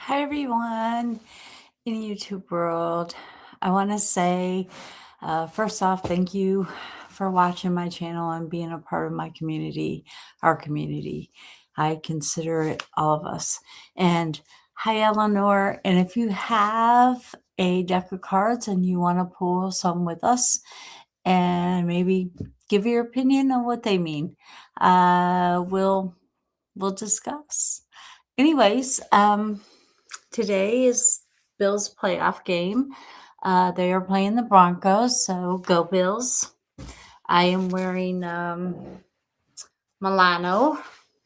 Hi, everyone in YouTube world. I want to say, first off, thank you for watching my channel and being a part of my community, our community. I consider it all of us. And hi, Eleanor. And if you have a deck of cards and you want to pull some with us and maybe give your opinion on what they mean, we'll discuss. Anyways, today is Bills' playoff game. They are playing the Broncos, so go Bills. I am wearing Milano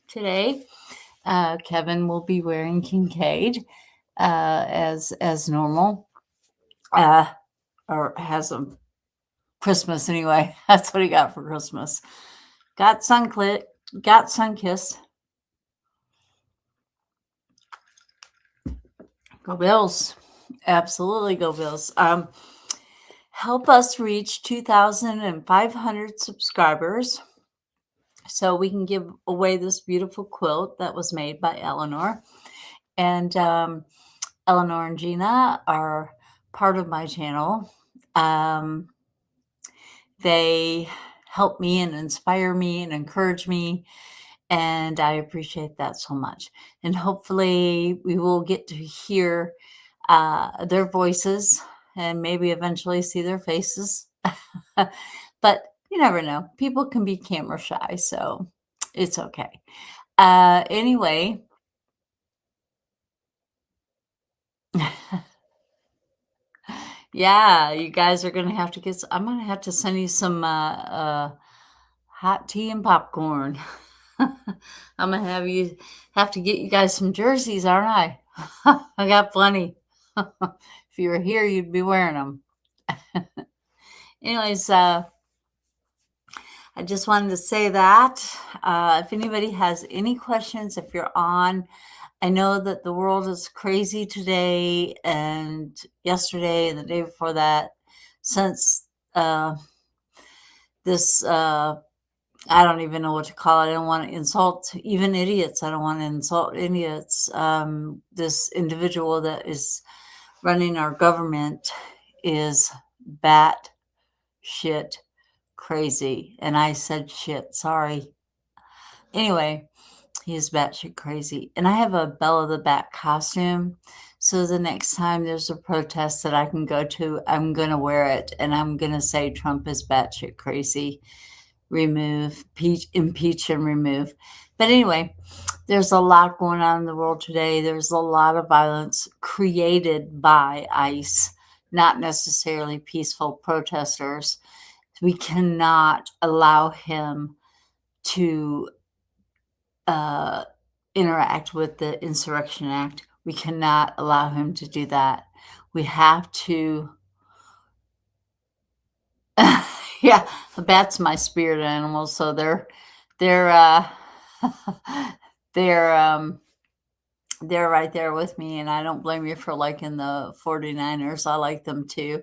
today. Kevin will be wearing Kincaid as normal, or has a Christmas anyway. That's what he got for Christmas. Got Sunkissed. Go Bills. Absolutely go Bills. Help us reach 2,500 subscribers so we can give away this beautiful quilt that was made by Eleanor. And Eleanor and Gina are part of my channel. They help me and inspire me and encourage me. And I appreciate that so much. And hopefully we will get to hear their voices and maybe eventually see their faces. But you never know. People can be camera shy, so it's okay. Anyway. Yeah, you guys are going to have to get, I'm going to have to send you some hot tea and popcorn. I'm going to have to get you guys some jerseys, aren't I? I got plenty. If you were here, you'd be wearing them. Anyways, I just wanted to say that if anybody has any questions, if you're on, I know that the world is crazy today and yesterday and the day before that, since this, I don't even know what to call it. I don't want to insult even idiots. I don't want to insult idiots. This individual that is running our government is bat shit crazy. And I said shit, sorry. Anyway, he is batshit crazy. And I have a Bella the Bat costume. So the next time there's a protest that I can go to, I'm going to wear it. And I'm going to say Trump is batshit crazy. Impeach and remove. But anyway, there's a lot going on in the world today. There's a lot of violence created by ICE, not necessarily peaceful protesters. We cannot allow him to interact with the Insurrection Act. We cannot allow him to do that. We have to. Yeah, the bat's my spirit animal, so they're they're right there with me, and I don't blame you for liking the 49ers. I like them too,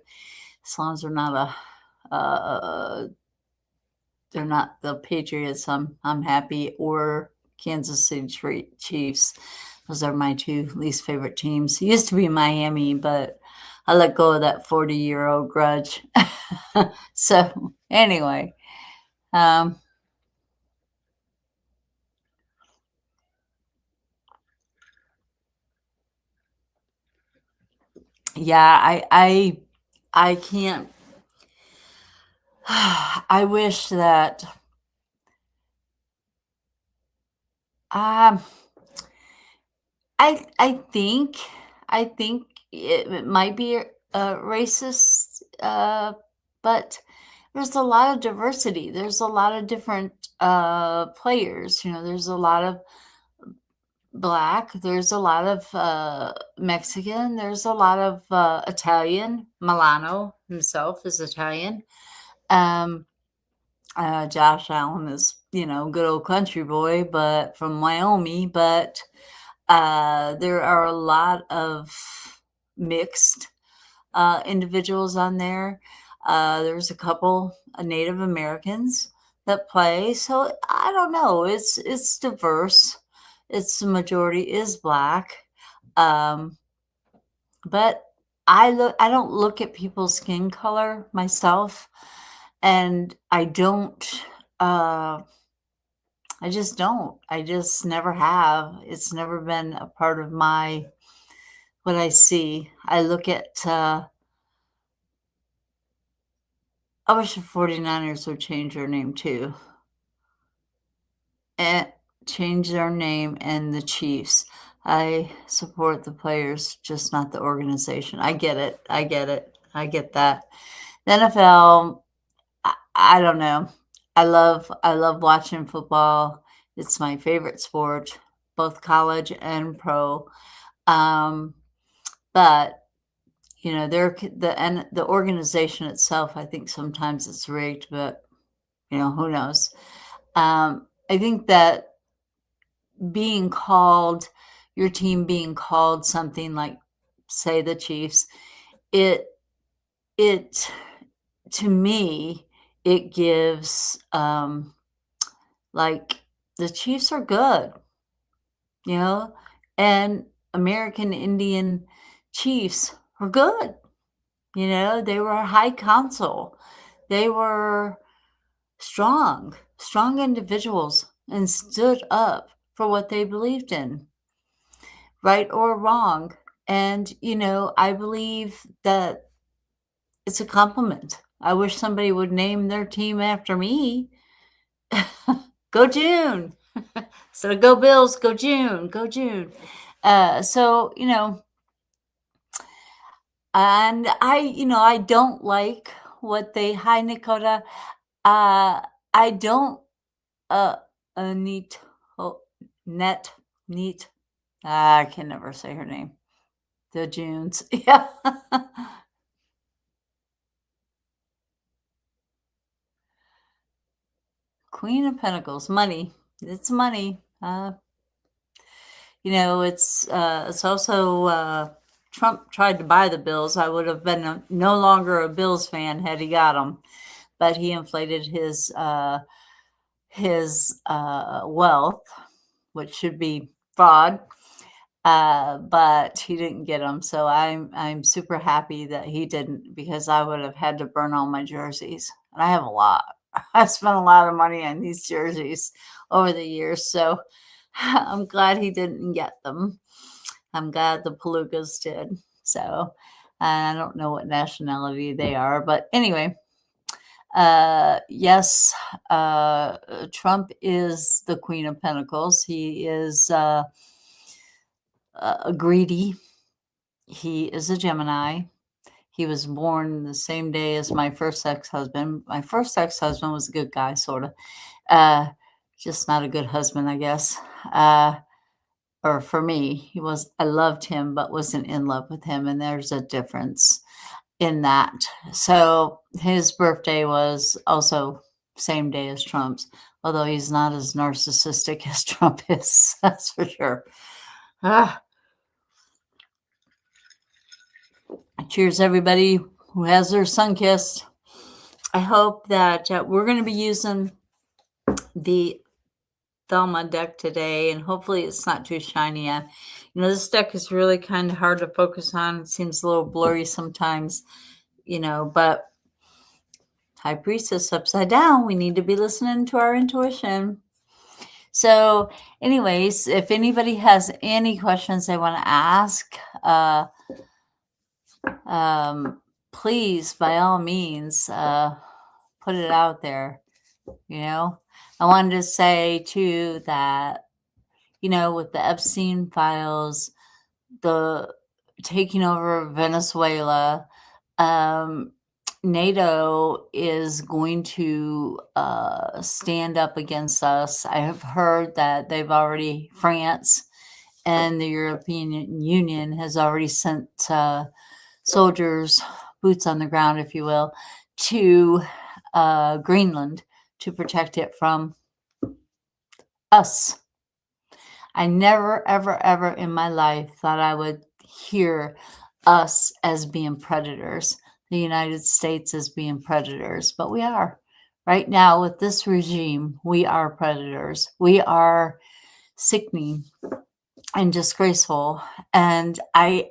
as long as they're not they're not the Patriots. I'm happy, or Kansas City Chiefs. Those are my two least favorite teams. It used to be Miami, but I let go of that 40-year-old grudge. So anyway, yeah, I can't. I wish that um I think it might be racist, but there's a lot of diversity. There's a lot of different players. You know, there's a lot of Black. There's a lot of Mexican. There's a lot of Italian. Milano himself is Italian. Josh Allen is, good old country boy, but from Wyoming. But there are a lot of mixed individuals on there. There's a couple Native Americans that play, so I don't know. It's diverse. It's the majority is Black. Um, but I don't look at people's skin color myself, and uh, I just don't. I just never have. It's never been a part of my what I see. I look at, I wish the 49ers would change their name too. And change their name and the Chiefs. I support the players, just not the organization. I get it. I get it. I get that. The NFL, I don't know. I love watching football. It's my favorite sport, both college and pro. Um, but the organization itself, I think sometimes it's rigged, but who knows? I think that being called your team being called something like, say, the Chiefs, it it to me, it gives, like, the Chiefs are good, you know, and American Indian chiefs were good, they were high council. They were strong individuals and stood up for what they believed in, right or wrong. And, I believe that it's a compliment. I wish somebody would name their team after me. Go June. So go Bills, go June, go June. So, and I don't like what they, hi, Dakota. I don't, uh, neat, oh, net, neat. I can never say her name. The Junes. Yeah. Queen of Pentacles, money. It's money. It's also, Trump tried to buy the Bills. I would have been no longer a Bills fan had he got them, but he inflated his wealth, which should be fraud. But he didn't get them, so I'm super happy that he didn't, because I would have had to burn all my jerseys, and I have a lot. I spent a lot of money on these jerseys over the years, so I'm glad he didn't get them. I'm glad the Palookas did. So I don't know what nationality they are, but anyway, yes, Trump is the Queen of Pentacles. He is greedy. He is a Gemini. He was born the same day as my first ex-husband. My first ex-husband was a good guy, sort of. Uh, just not a good husband, I guess. Or for me, I loved him, but wasn't in love with him. And there's a difference in that. So his birthday was also same day as Trump's, although he's not as narcissistic as Trump is. That's for sure. Ah. Cheers, everybody who has their sun kissed. I hope that we're going to be using the Thelma deck today, and hopefully it's not too shiny. This deck is really kind of hard to focus on. It seems a little blurry sometimes, but High Priestess upside down. We need to be listening to our intuition. So, anyways, if anybody has any questions they want to ask, please, by all means, put it out there. I wanted to say too that, with the Epstein files, the taking over Venezuela, NATO is going to stand up against us. I have heard that France and the European Union has already sent soldiers, boots on the ground, if you will, to Greenland to protect it from us. I never, ever, ever in my life thought I would hear us as being predators, the United States as being predators, but we are. Right now, with this regime, we are predators. We are sickening. and disgraceful. And I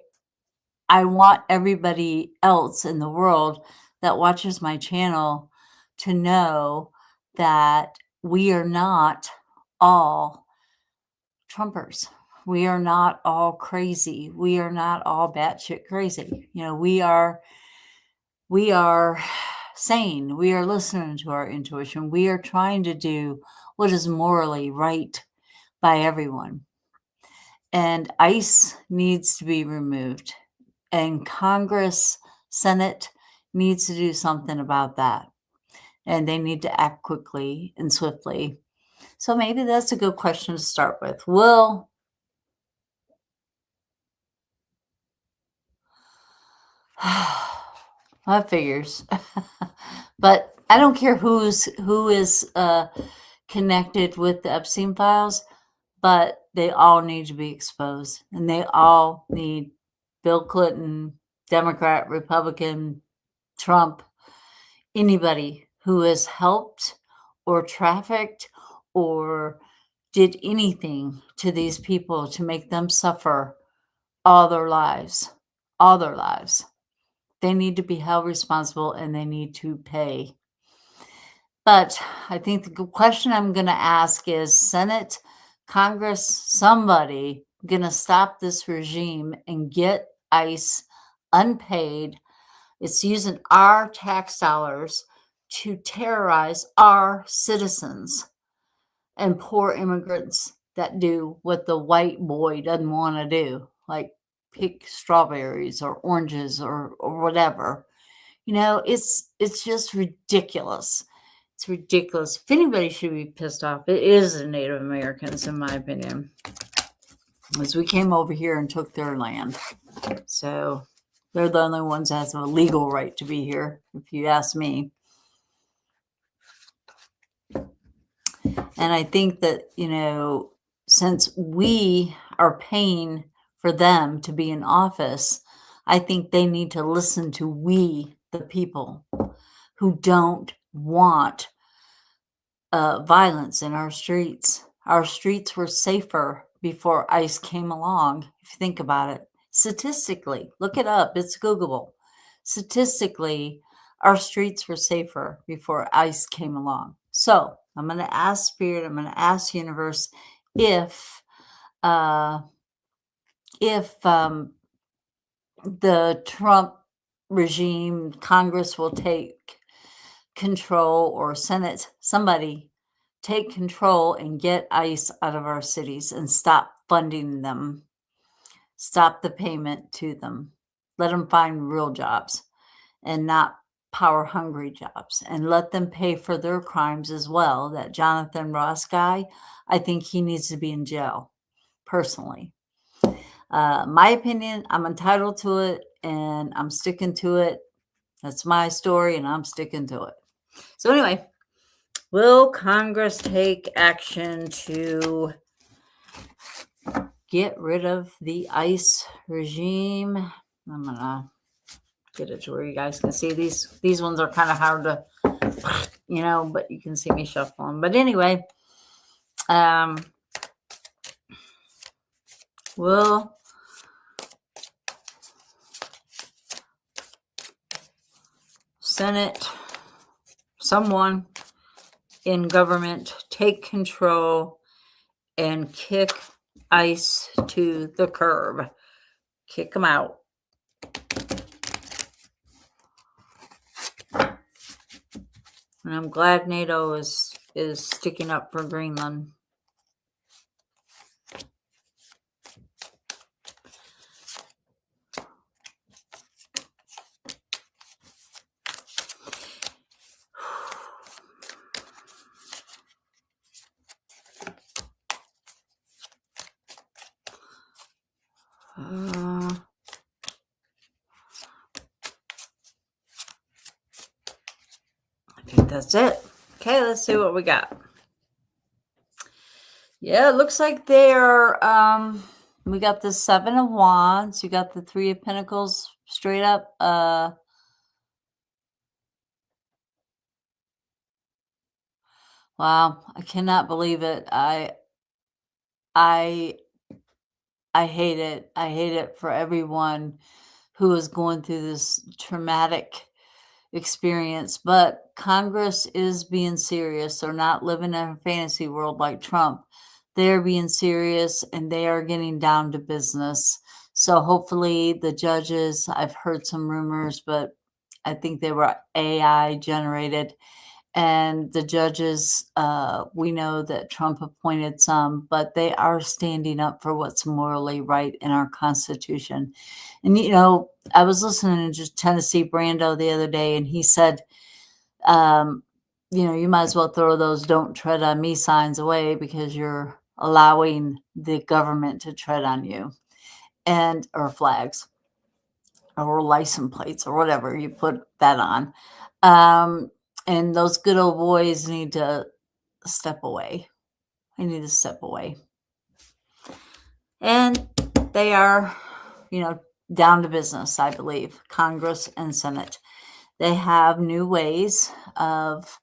want everybody else in the world that watches my channel to know that we are not all Trumpers. We are not all crazy. We are not all batshit crazy. You know, we are sane. We are listening to our intuition. We are trying to do what is morally right by everyone. And ICE needs to be removed. And Congress, Senate needs to do something about that. And they need to act quickly and swiftly. So maybe that's a good question to start with. Will that figures. But I don't care who is connected with the Epstein files, but they all need to be exposed, and they all need Bill Clinton, Democrat, Republican, Trump, anybody who has helped or trafficked or did anything to these people to make them suffer all their lives, all their lives. They need to be held responsible and they need to pay. But I think the question I'm going to ask is Senate, Congress, somebody going to stop this regime and get ICE unpaid. It's using our tax dollars to terrorize our citizens and poor immigrants that do what the white boy doesn't want to do, like pick strawberries or oranges or whatever. You know, it's just ridiculous. It's ridiculous. If anybody should be pissed off, it is the Native Americans, in my opinion, as we came over here and took their land. So they're the only ones that have a legal right to be here, if you ask me. And I think that, you know, since we are paying for them to be in office, I think they need to listen to we, the people, who don't want violence in our streets. Our streets were safer before ICE came along, if you think about it. Statistically, look it up, it's Googleable. Statistically, our streets were safer before ICE came along. So I'm going to ask Spirit, I'm going to ask Universe if the Trump regime, Congress will take control, or Senate, somebody take control and get ICE out of our cities and stop funding them, stop the payment to them, let them find real jobs and not power hungry jobs, and let them pay for their crimes as well. That Jonathan Ross guy, I think he needs to be in jail, personally. My opinion, I'm entitled to it and I'm sticking to it. That's my story and I'm sticking to it. So anyway, will Congress take action to get rid of the ICE regime? I'm gonna get it to where you guys can see these ones are kind of hard to, you know, but you can see me shuffling. But anyway, will Senate, someone in government, take control and kick ICE to the curb? Kick them out. And I'm glad NATO is sticking up for Greenland. I think that's it. Okay, let's see what we got. Yeah, it looks like they're we got the 7 of Wands, you got the 3 of Pentacles straight up. Wow, I cannot believe it. I I hate it. I hate it for everyone who is going through this traumatic experience, but Congress is being serious. They're not living in a fantasy world like Trump. They're being serious and they are getting down to business. So hopefully the judges, I've heard some rumors, but I think they were AI generated. And the judges, we know that Trump appointed some, but they are standing up for what's morally right in our Constitution. And, I was listening to just Tennessee Brando the other day, and he said, um, you might as well throw those "Don't tread on me" signs away because you're allowing the government to tread on you, and or flags or license plates or whatever you put that on. Um, and those good old boys need to step away. They need to step away. And they are, down to business, I believe, Congress and Senate. They have new ways of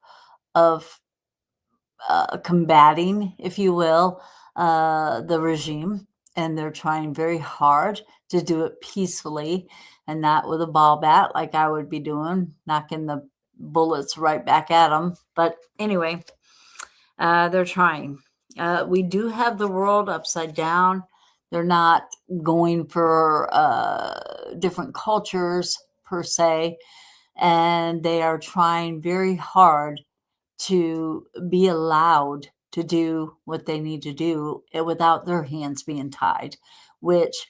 combating, if you will, the regime, and they're trying very hard to do it peacefully and not with a ball bat like I would be doing, knocking the bullets right back at them. But anyway, they're trying. We do have the world upside down. They're not going for different cultures per se, and they are trying very hard to be allowed to do what they need to do without their hands being tied, which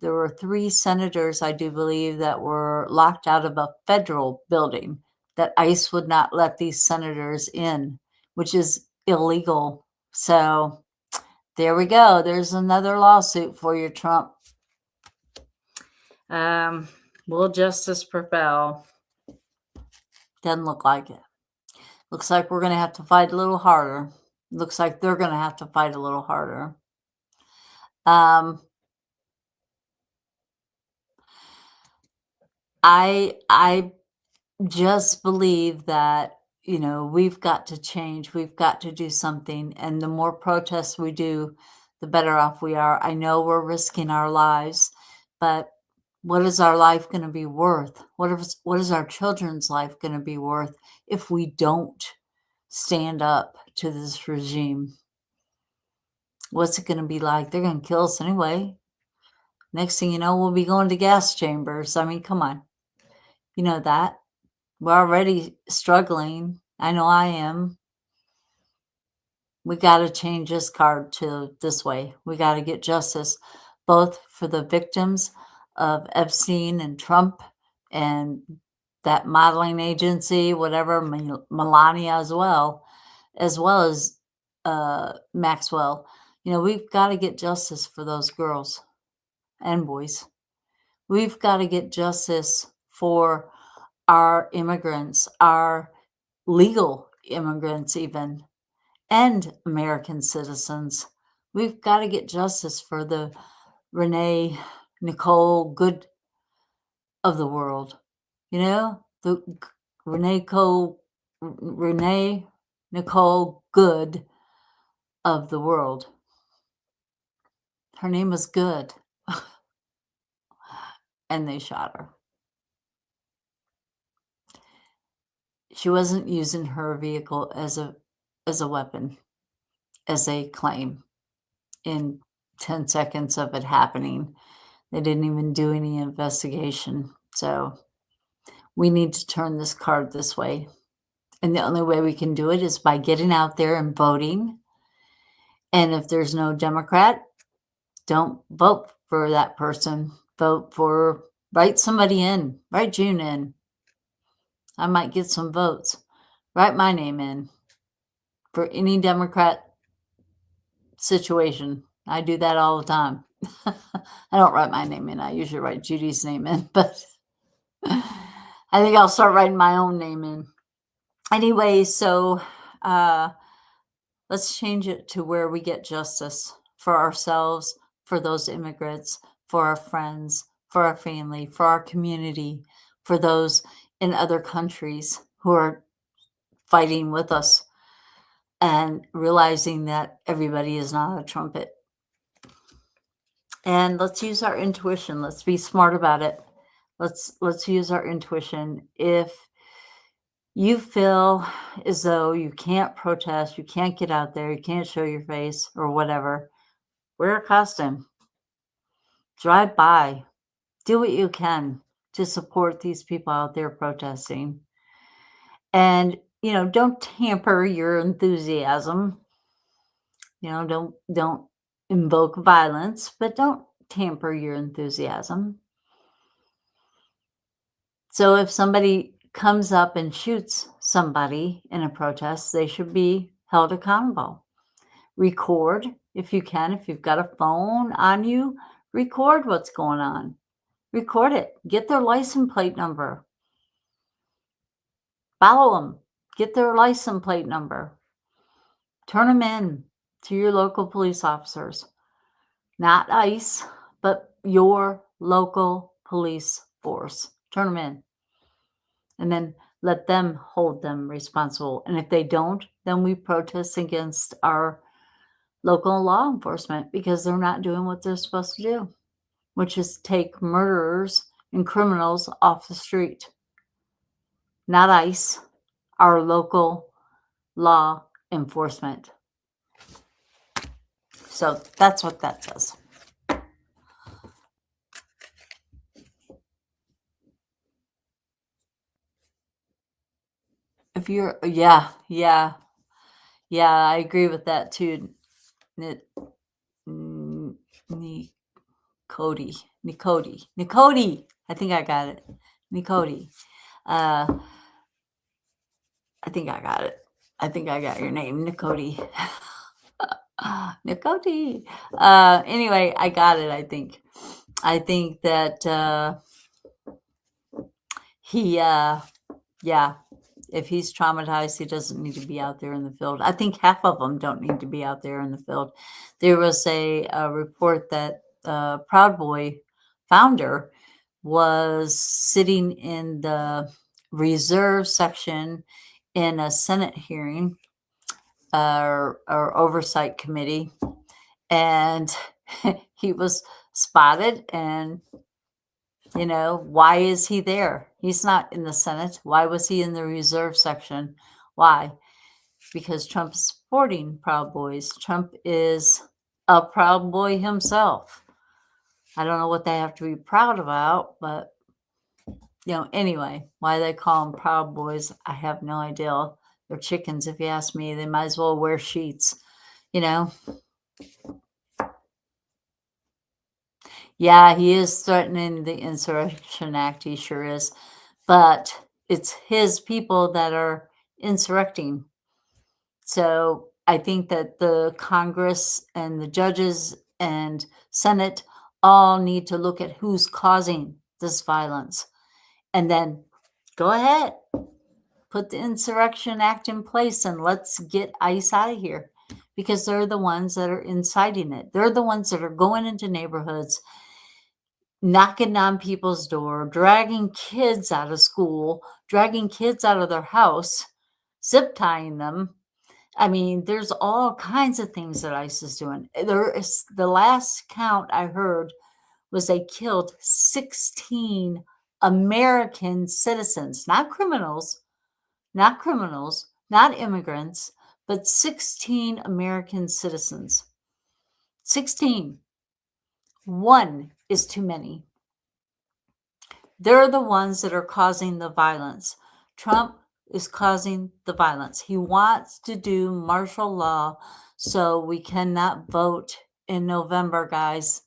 there were 3 senators, I do believe, that were locked out of a federal building that ICE would not let these senators in, which is illegal. So there we go. There's another lawsuit for you, Trump. Will justice prevail? Doesn't look like it. Looks like we're going to have to fight a little harder. Looks like they're going to have to fight a little harder. I just believe that, we've got to change. We've got to do something. And the more protests we do, the better off we are. I know we're risking our lives, but what is our life going to be worth? What is our children's life going to be worth if we don't stand up to this regime? What's it going to be like? They're going to kill us anyway. Next thing you know, we'll be going to gas chambers. I mean, come on. You know that. We're already struggling. I know I am. We got to change this card to this way. We got to get justice, both for the victims of Epstein and Trump and that modeling agency, whatever, Melania as well as Maxwell. We've got to get justice for those girls and boys. We've got to get justice for our immigrants, our legal immigrants even, and American citizens. We've got to get justice for the Renee Nicole Good of the world. The Renee Nicole Good of the world. Her name was Good. And they shot her. She wasn't using her vehicle as a weapon, as they claim. In 10 seconds of it happening, they didn't even do any investigation. So we need to turn this card this way. And the only way we can do it is by getting out there and voting. And if there's no Democrat, don't vote for that person. Write somebody in, write June in. I might get some votes. Write my name in for any Democrat situation. I do that all the time. I don't write my name in. I usually write Judy's name in, but I think I'll start writing my own name in. Anyway, so let's change it to where we get justice for ourselves, for those immigrants, for our friends, for our family, for our community, for those in other countries who are fighting with us, and realizing that everybody is not a trumpet. And let's use our intuition. Let's be smart about it. Let's use our intuition. If you feel as though you can't protest, you can't get out there, you can't show your face or whatever, wear a costume. Drive by. Do what you can to support these people out there protesting. And, don't tamper your enthusiasm. Don't invoke violence, but don't tamper your enthusiasm. So if somebody comes up and shoots somebody in a protest, they should be held accountable. Record if you can. If you've got a phone on you, record what's going on. Record it. Get their license plate number. Follow them. Get their license plate number. Turn them in to your local police officers. Not ICE, but your local police force. Turn them in. And then let them hold them responsible. And if they don't, then we protest against our local law enforcement because they're not doing what they're supposed to do, which is take murderers and criminals off the street. Not ICE, our local law enforcement. So that's what that says. If you're, yeah, I agree with that too. Nicody. I think I got it. Nicody. I think I got it. I think I got your name, Nicody. Nicody. Anyway, I got it, I think. I think that he, yeah, if he's traumatized, he doesn't need to be out there in the field. I think half of them don't need to be out there in the field. There was a report that Proud Boy founder was sitting in the reserve section in a Senate hearing or oversight committee, and he was spotted. And why is he there? He's not in the Senate. Why was he in the reserve section? Why? Because Trump is supporting Proud Boys. Trump is a Proud Boy himself. I don't know what they have to be proud about, but anyway, why they call them Proud Boys, I have no idea. They're chickens, if you ask me. They might as well wear sheets, Yeah, he is threatening the Insurrection Act. He sure is. But it's his people that are insurrecting. So I think that the Congress and the judges and Senate all need to look at who's causing this violence. And then go ahead, put the Insurrection Act in place and let's get ICE out of here, because they're the ones that are inciting it. They're the ones that are going into neighborhoods, knocking on people's door, dragging kids out of school, dragging kids out of their house, zip tying them. I mean, there's all kinds of things that ICE is doing. There is, the last count I heard was they killed 16 American citizens, not criminals, not immigrants, but 16 American citizens. 16. One is too many. They're the ones that are causing the violence. Trump is causing the violence. He wants to do martial law so we cannot vote in November, guys.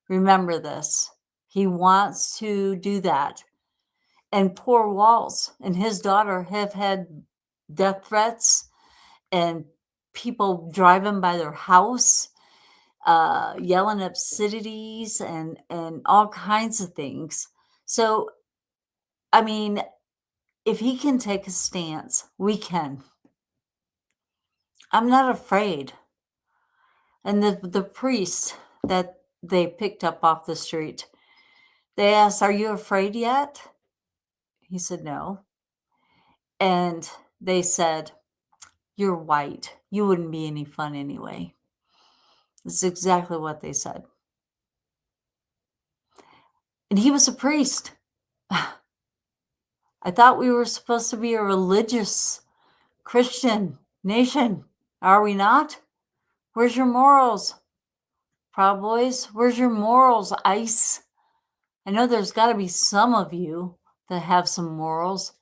Remember this. He wants to do that. And poor Walz and his daughter have had death threats and people driving by their house, yelling obscenities and all kinds of things. So, I mean, if he can take a stance, we can. I'm not afraid. And the priest that they picked up off the street, they asked, "Are you afraid yet?" He said, "No." And they said, "You're white. You wouldn't be any fun anyway." That's exactly what they said. And he was a priest. I thought we were supposed to be a religious Christian nation. Are we not? Where's your morals, Proud Boys? Where's your morals, ICE? I know there's got to be some of you that have some morals.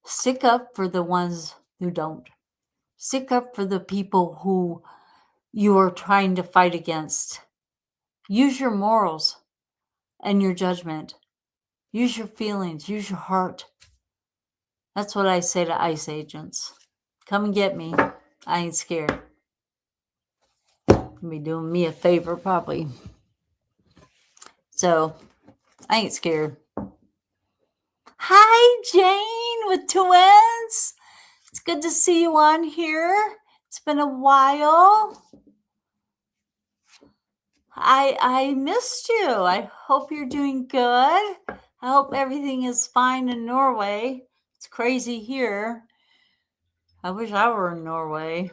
Stick up for the ones who don't. Stick up for the people who you are trying to fight against. Use your morals and your judgment. Use your feelings. Use your heart. That's what I say to ICE agents. Come and get me. I ain't scared. You'll be doing me a favor, probably. So, I ain't scared. Hi, Jane with twins. It's good to see you on here. It's been a while. I missed you. I hope you're doing good. I hope everything is fine in Norway. It's crazy here. I wish I were in Norway.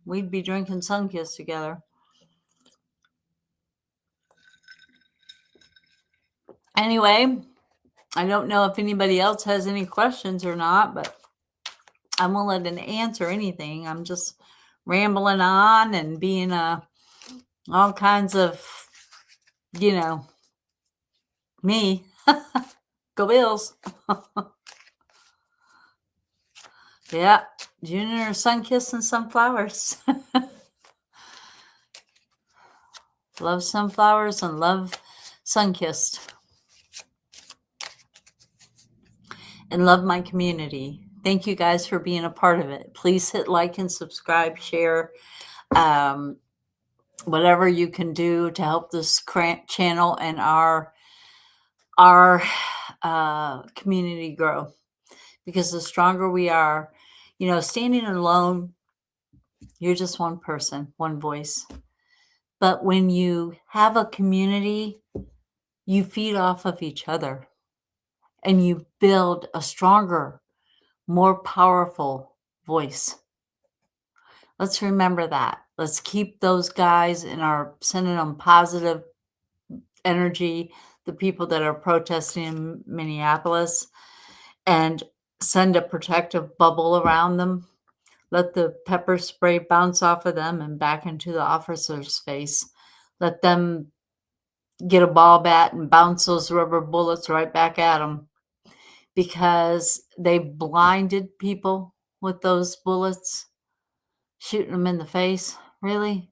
We'd be drinking Sunkist together. Anyway, I don't know if anybody else has any questions or not, but I'm willing to answer anything. I'm just rambling on and being all kinds of, me. Go Bills. Yeah, Junior Sunkiss and sunflowers. Love sunflowers and love Sunkissed. And love my community. Thank you guys for being a part of it. Please hit like and subscribe, share, whatever you can do to help this channel and our community grow. Because the stronger we are, standing alone, you're just one person, one voice. But when you have a community, you feed off of each other and you build a stronger, more powerful voice. Let's remember that. Let's keep those guys sending them positive energy, the people that are protesting in Minneapolis, and send a protective bubble around them. Let the pepper spray bounce off of them and back into the officer's face. Let them get a ball bat and bounce those rubber bullets right back at them, because they blinded people with those bullets, shooting them in the face. Really?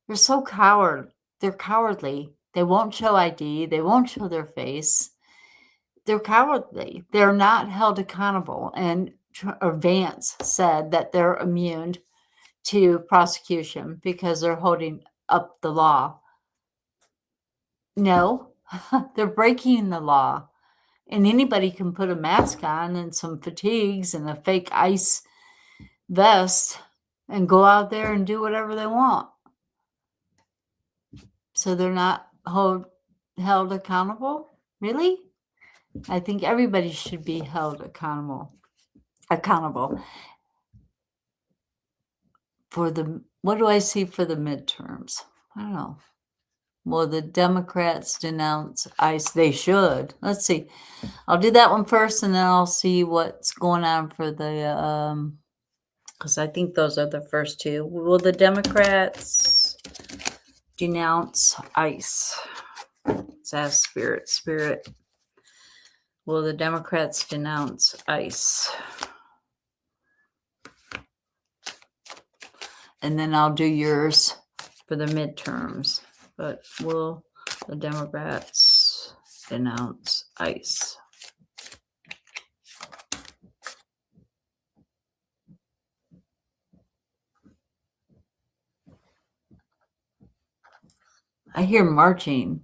They're so They're cowardly. They won't show ID. They won't show their face. They're cowardly. They're not held accountable. And Vance said that they're immune to prosecution because they're holding up the law. No, they're breaking the law. And anybody can put a mask on and some fatigues and a fake ICE vest and go out there and do whatever they want. So they're not held accountable? Really? I think everybody should be held accountable. For what do I see for the midterms? I don't know. Well, the Democrats denounce ICE. They should. Let's see. I'll do that one first, and then I'll see what's going on for the, because I think those are the first two. Will the Democrats denounce ICE? It says Spirit. Will the Democrats denounce ICE? And then I'll do yours for the midterms. But will the Democrats denounce ICE? I hear marching.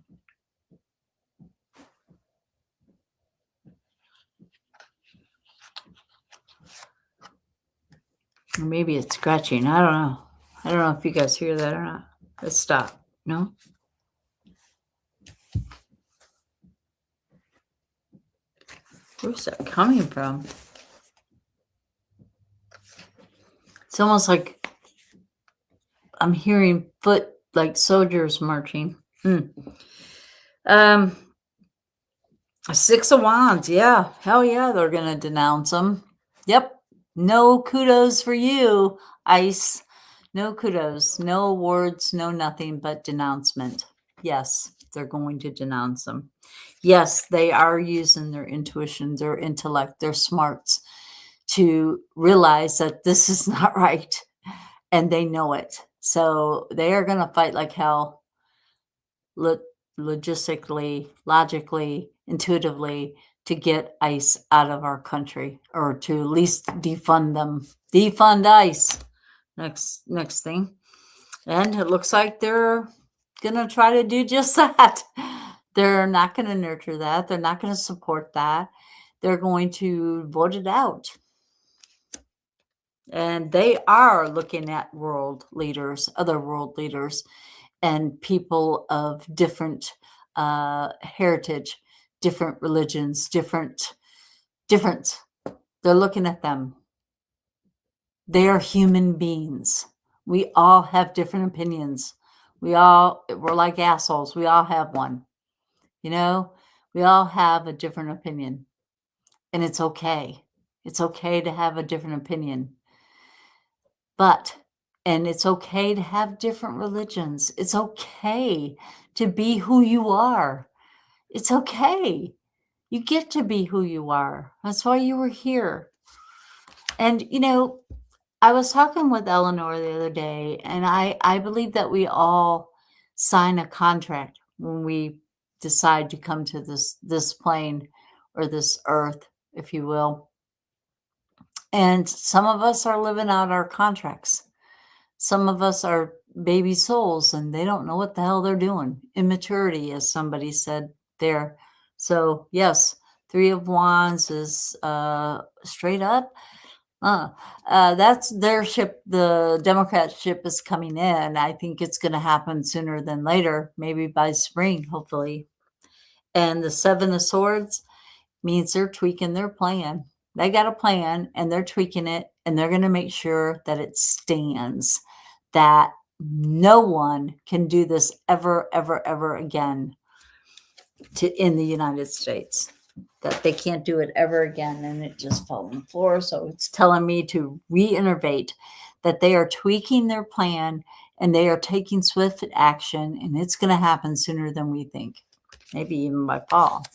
Or maybe it's scratching. I don't know. I don't know if you guys hear that or not. Let's stop. No? Where's that coming from? It's almost like I'm hearing foot, like soldiers marching. A Six of Wands, yeah. Hell yeah, they're gonna denounce them. Yep. No kudos for you, Ice. No kudos, no awards, no nothing but denouncement. Yes, they're going to denounce them. Yes, they are using their intuition, their intellect, their smarts to realize that this is not right, and they know it. So they are going to fight like hell, lo- logistically, logically, intuitively, to get ICE out of our country, or to at least defund them. Defund ICE. Next thing. And it looks like they're going to try to do just that. They're not going to nurture that. They're not going to support that. They're going to vote it out. And they are looking at world leaders, other world leaders, and people of different heritage, different religions, different. They're looking at them. They are human beings. We all have different opinions. We're like assholes. We all have one. You know, we all have a different opinion, and it's okay. It's okay to have a different opinion. And it's okay to have different religions. It's okay to be who you are. It's okay. You get to be who you are. That's why you were here. And, I was talking with Eleanor the other day, and I believe that we all sign a contract when we decide to come to this plane, or this earth, if you will. And some of us are living out our contracts. Some of us are baby souls, and they don't know what the hell they're doing. Immaturity, as somebody said there. So yes, Three of Wands is straight up. That's their ship. The Democrat ship is coming in. I think it's going to happen sooner than later, maybe by spring, hopefully. And the Seven of Swords means they're tweaking their plan. They got a plan, and they're tweaking it, and they're going to make sure that it stands, that no one can do this ever, ever, ever again in the United States. That they can't do it ever again, and it just fell on the floor. So it's telling me to reinnervate, that they are tweaking their plan, and they are taking swift action, and it's going to happen sooner than we think, maybe even by fall.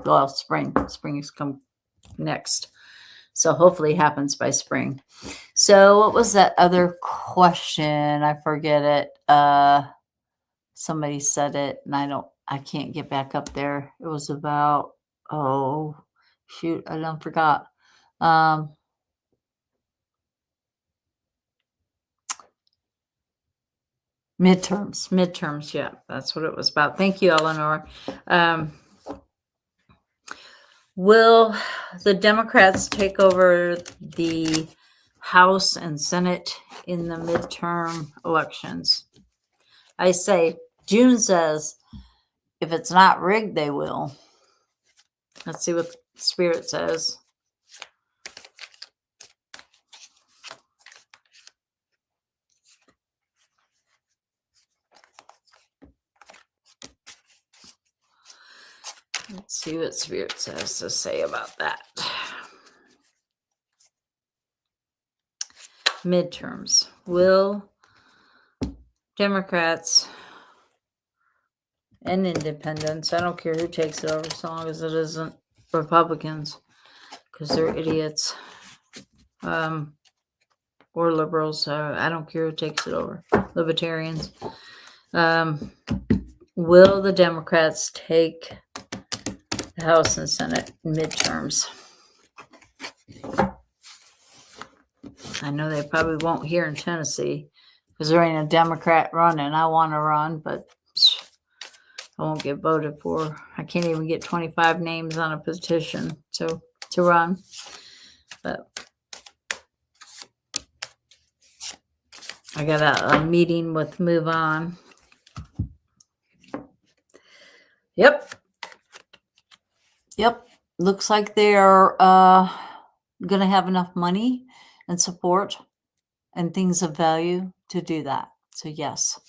Well, spring is come next, so hopefully it happens by spring. So what was that other question? I forget it. Somebody said it, and I can't get back up there. It was about, oh shoot, I don't forgot. Midterms, yeah, that's what it was about. Thank you, Eleanor. Will the Democrats take over the House and Senate in the midterm elections? I say, June says, if it's not rigged, they will. Let's see what Spirit says. Let's see what Spirit says to say about that. Midterms. Will Democrats and independents, I don't care who takes it over, as long as it isn't Republicans, because they're idiots, or liberals. I don't care who takes it over. Libertarians. Will the Democrats take the House and Senate midterms? I know they probably won't here in Tennessee, because there ain't a Democrat running. I want to run, but I won't get voted for. I can't even get 25 names on a petition to run. But I got a meeting with Move On. Yep. Looks like they're going to have enough money and support and things of value to do that. So yes,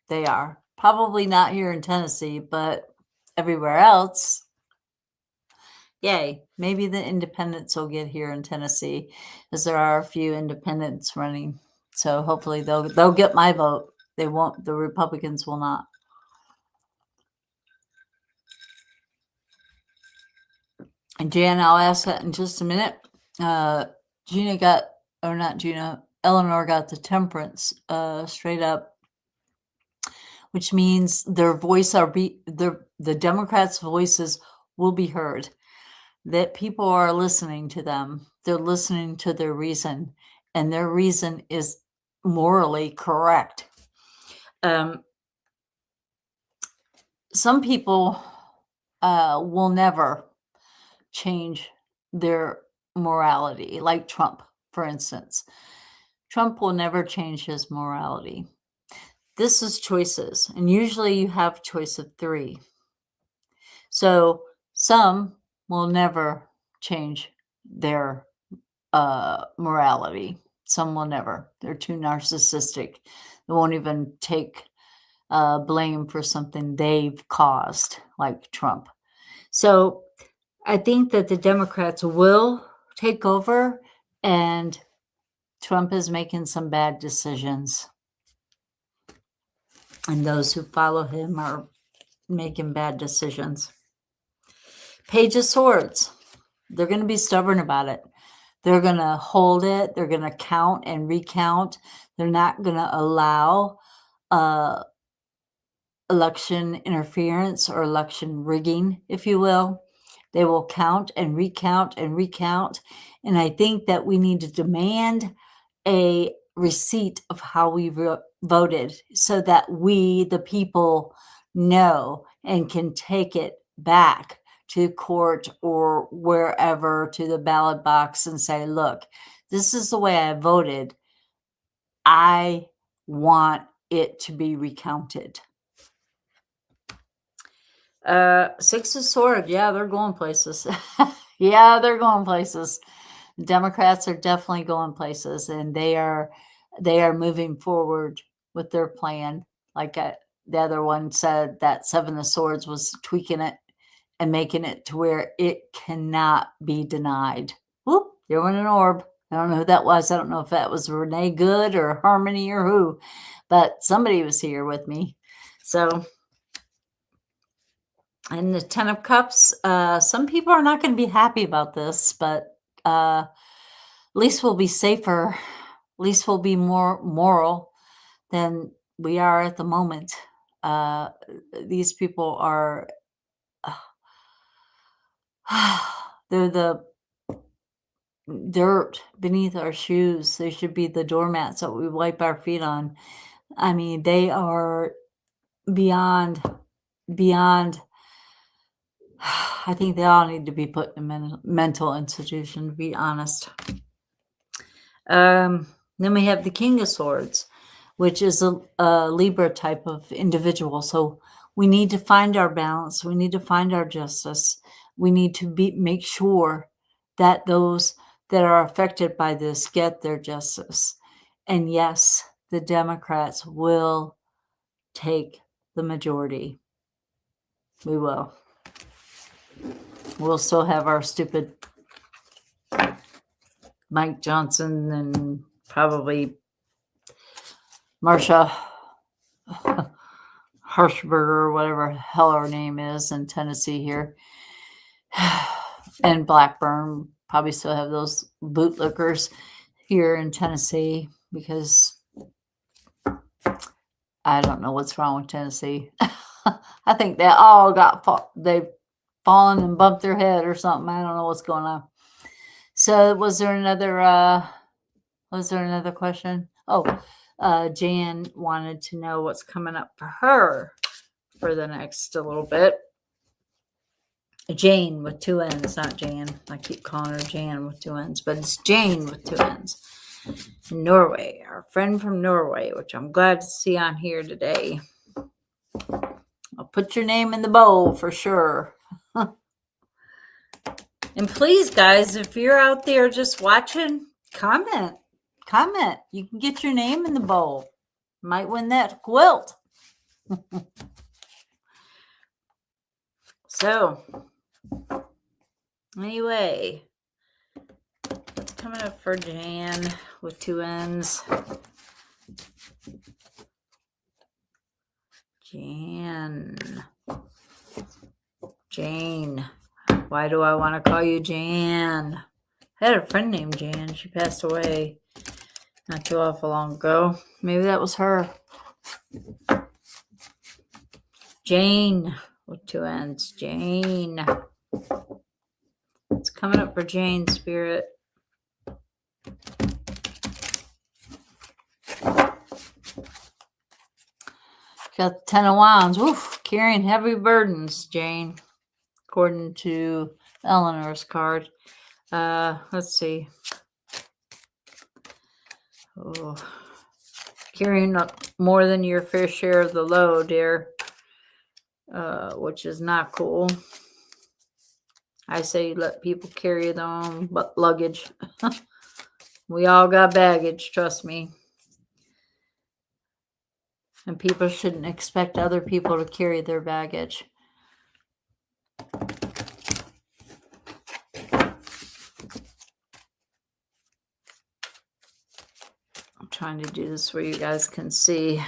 they are. Probably not here in Tennessee, but everywhere else, Yay. Maybe the independents will get here in Tennessee, as there are a few independents running. So hopefully they'll get my vote. They won't. The Republicans will not. And Jan, I'll ask that in just a minute. Gina got, or not Gina, Eleanor got the temperance straight up, which means their voice the Democrats' voices will be heard. That people are listening to them. They're listening to their reason, and their reason is morally correct. Some people will never change their morality, like Trump, for instance. Trump will never change his morality. This is choices, and usually you have a choice of 3. So some will never change their morality. Some will never. They're too narcissistic. They won't even take blame for something they've caused, like Trump. So I think that the Democrats will take over, and Trump is making some bad decisions. And those who follow him are making bad decisions. Page of Swords. They're going to be stubborn about it. They're going to hold it. They're going to count and recount. They're not going to allow election interference or election rigging, if you will. They will count and recount and recount. And I think that we need to demand a receipt of how we voted so that we, the people, know and can take it back to court or wherever, to the ballot box, and say, look, this is the way I voted. I want it to be recounted. 6 of Swords. Yeah, they're going places. Yeah, they're going places. Democrats are definitely going places, and they are moving forward with their plan. Like the other one said, that 7 of Swords was tweaking it and making it to where it cannot be denied. Whoop, there went an orb. I don't know who that was. I don't know if that was Renee Good or Harmony or who, but somebody was here with me. So, and the 10 of Cups, some people are not going to be happy about this, but at least we'll be safer. At least we'll be more moral than we are at the moment. These people are, they're the dirt beneath our shoes. They should be the doormats that we wipe our feet on. I mean, they are beyond. I think they all need to be put in a mental institution, to be honest. Then we have the King of Swords, which is a Libra type of individual. So we need to find our balance. We need to find our justice. We need to make sure that those that are affected by this get their justice. And yes, the Democrats will take the majority. We will. We'll still have our stupid Mike Johnson and probably Marsha Hirschberger or whatever the hell her name is in Tennessee here. And Blackburn probably still have those bootlickers here in Tennessee, because I don't know what's wrong with Tennessee. I think they all they've fallen and bumped their head or something. I don't know what's going on. So was there another question? Oh, Jan wanted to know what's coming up for her for the next a little bit. Jane with 2 N's, not Jan. I keep calling her Jan with 2 N's, but it's Jane with 2 N's. Norway, our friend from Norway, which I'm glad to see on here today. I'll put your name in the bowl for sure. And please, guys, if you're out there just watching, comment. You can get your name in the bowl. Might win that quilt. So, Anyway, what's coming up for Jan with two N's? Jane. Why do I want to call you Jan? I had a friend named Jan. She passed away not too awful long ago. Maybe that was her. Jane with two N's. Jane. It's coming up for Jane, Spirit. Got the Ten of Wands. Woof, carrying heavy burdens, Jane, according to Eleanor's card. Let's see. Oh, carrying up more than your fair share of the load, dear, which is not cool. I say let people carry their own luggage. We all got baggage, trust me. And people shouldn't expect other people to carry their baggage. I'm trying to do this where you guys can see.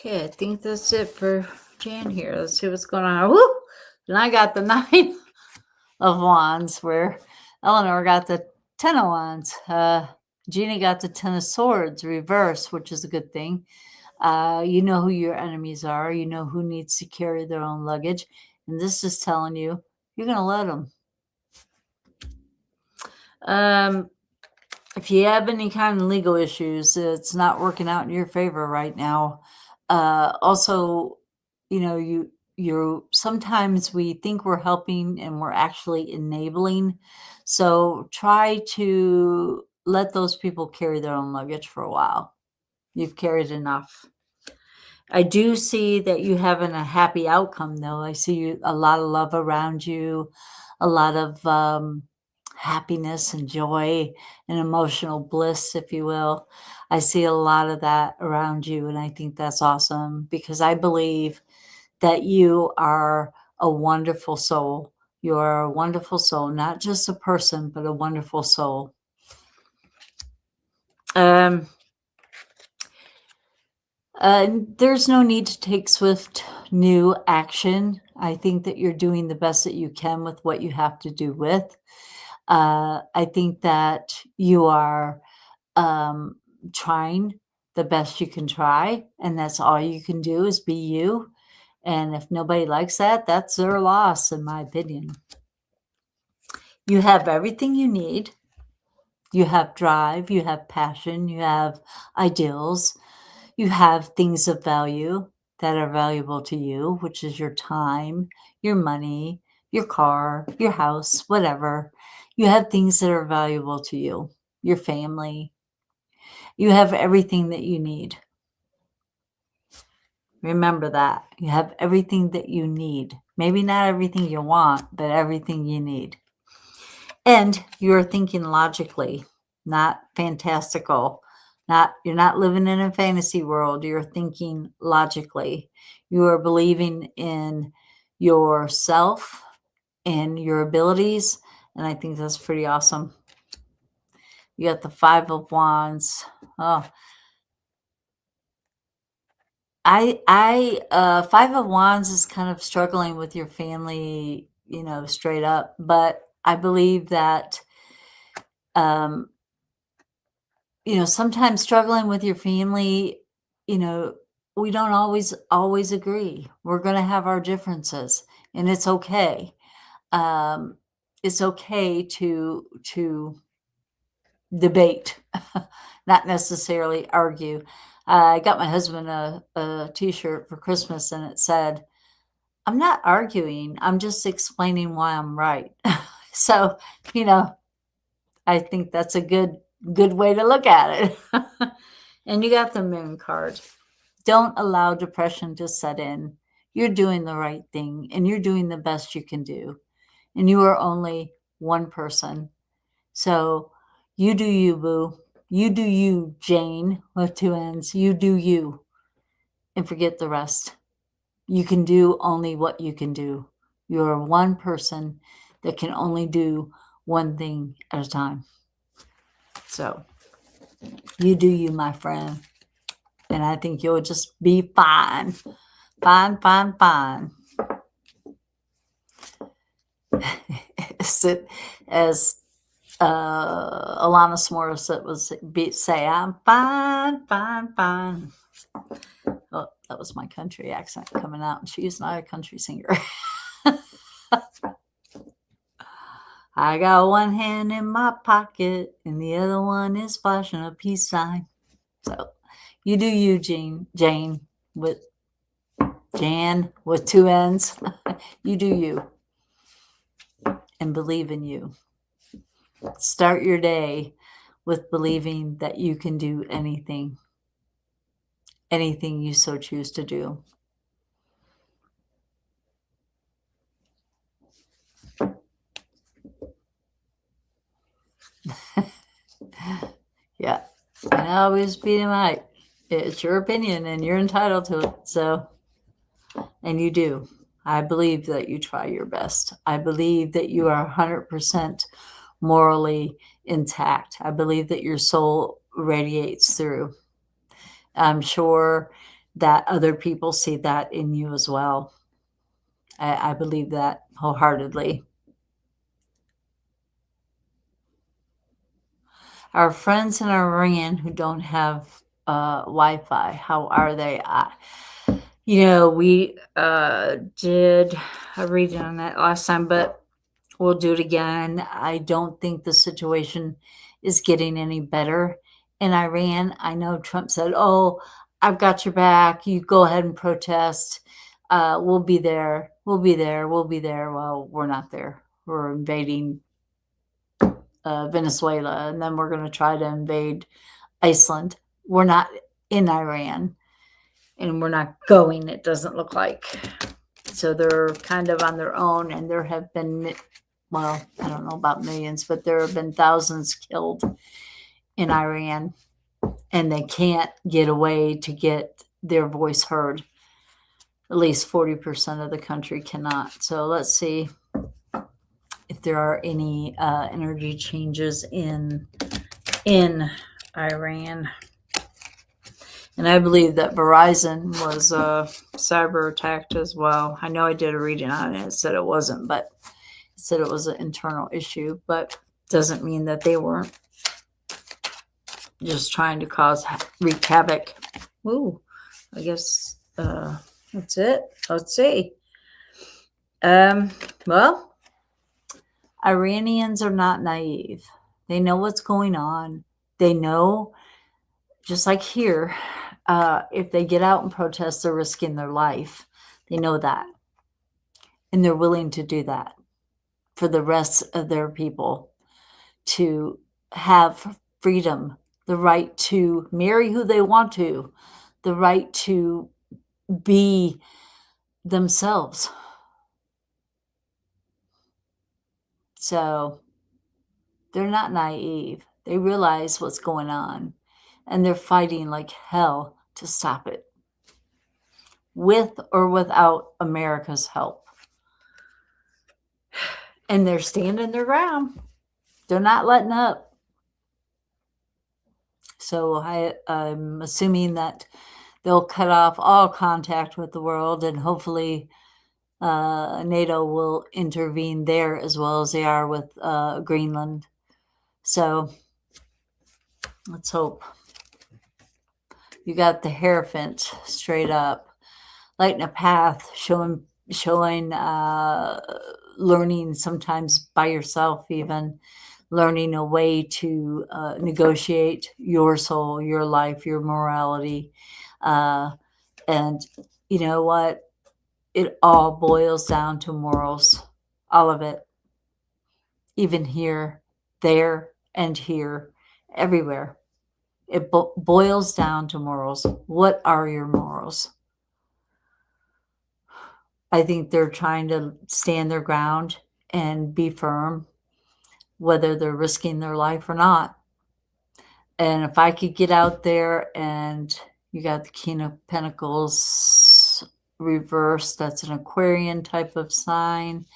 Okay, I think that's it for Jan here. Let's see what's going on. Woo! And I got the Nine of Wands, where Eleanor got the Ten of Wands. Jeannie got the Ten of Swords reverse, which is a good thing. You know who your enemies are. You know who needs to carry their own luggage. And this is telling you, you're going to let them. If you have any kind of legal issues, it's not working out in your favor right now. Also, you know, you're sometimes we think we're helping and we're actually enabling. So try to let those people carry their own luggage for a while. You've carried enough. I do see that you having a happy outcome, though. I see a lot of love around you, a lot of happiness and joy and emotional bliss, if you will. I see a lot of that around you, and I think that's awesome because I believe that you are a wonderful soul. You are a wonderful soul, not just a person, but a wonderful soul. There's no need to take swift new action. I think that you're doing the best that you can with what you have to do with. I think that you are trying the best you can try, and that's all you can do is be you. And if nobody likes that, that's their loss, in my opinion. You have everything you need. You have drive, you have passion, you have ideals, you have things of value that are valuable to you, which is your time, your money, your car, your house, whatever. You have things that are valuable to you, your family. You have everything that you need. Remember that. You have everything that you need. Maybe not everything you want, but everything you need. And you're thinking logically, not fantastical. You're not living in a fantasy world. You're thinking logically. You are believing in yourself and your abilities. And I think that's pretty awesome. You got the Five of Wands. Oh, Five of Wands is kind of struggling with your family, straight up. But I believe that, sometimes struggling with your family, we don't always agree. We're going to have our differences, and it's okay. It's okay to debate, not necessarily argue. I got my husband a T-shirt for Christmas, and it said, "I'm not arguing. I'm just explaining why I'm right." So, I think that's a good way to look at it. And you got the Moon card. Don't allow depression to set in. You're doing the right thing, and you're doing the best you can do. And you are only one person. So you do you, boo. You do you, Jane, with two N's. You do you. And forget the rest. You can do only what you can do. You're one person that can only do one thing at a time. So you do you, my friend. And I think you'll just be fine. Fine, fine, fine. As Alanis Morissette was say, I'm fine, fine, fine. Oh, that was my country accent coming out, and she's not a country singer. I got one hand in my pocket, and the other one is flashing a peace sign. So you do you, Jane with Jan with two N's. You do you, and believe in you. Start your day with believing that you can do anything you so choose to do. Yeah, and I always beat him out. It's your opinion, and you're entitled to it. So, and you do. I believe that you try your best. I believe that you are 100% morally intact. I believe that your soul radiates through. I'm sure that other people see that in you as well. I believe that wholeheartedly. Our friends in Iran who don't have Wi-Fi, how are they? We did a reading on that last time, but we'll do it again. I don't think the situation is getting any better in Iran. I know Trump said, "Oh, I've got your back. You go ahead and protest. We'll be there. We'll be there. We'll be there." Well, we're not there. We're invading Venezuela, and then we're going to try to invade Iceland. We're not in Iran, and we're not going, it doesn't look like. So they're kind of on their own, and there have been, well, I don't know about millions, but there have been thousands killed in Iran, and they can't get away to get their voice heard. At least 40% of the country cannot. So let's see if there are any energy changes in Iran. And I believe that Verizon was cyber attacked as well. I know I did a reading on it. It said it wasn't, but it said it was an internal issue, but doesn't mean that they weren't just trying to wreak havoc. Ooh, I guess that's it. Let's see. Well, Iranians are not naive. They know what's going on. They know, just like here, if they get out and protest, they're risking their life. They know that. And they're willing to do that for the rest of their people to have freedom, the right to marry who they want to, the right to be themselves. So they're not naive. They realize what's going on, and they're fighting like hell to stop it, with or without America's help. And they're standing their ground. They're not letting up. So I'm assuming that they'll cut off all contact with the world, and hopefully NATO will intervene there as well as they are with Greenland. So let's hope. You got the Hierophant straight up, lighting a path, showing learning sometimes by yourself, even learning a way to negotiate your soul, your life, your morality. And you know what? It all boils down to morals, all of it. Even here, there, and here, everywhere. It boils down to morals. What are your morals? I think they're trying to stand their ground and be firm, whether they're risking their life or not. And if I could get out there, and you got the King of Pentacles reversed. That's an Aquarian type of sign.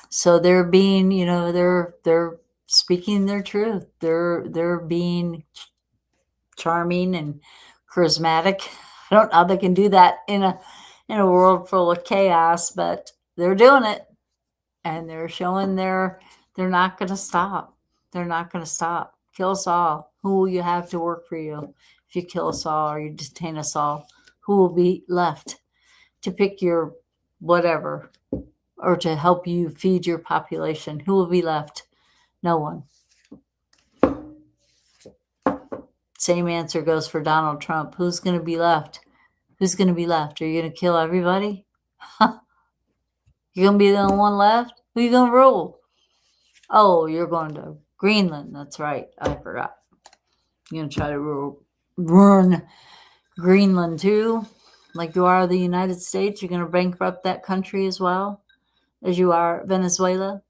So they're being, they're speaking their truth. They're being charming and charismatic. I don't know how they can do that in a world full of chaos, but they're doing it, and they're showing they're not going to stop. They're not going to stop. Kill us all. Who will you have to work for you if you kill us all or you detain us all? Who will be left to pick your whatever or to help you feed your population? Who will be left? No one. Same answer goes for Donald Trump. Who's going to be left? Who's going to be left? Are you going to kill everybody? You're going to be the only one left? Who are you going to rule? Oh, you're going to Greenland. That's right. I forgot. You're going to try to ruin Greenland too, like you are the United States. You're going to bankrupt that country as well as you are Venezuela.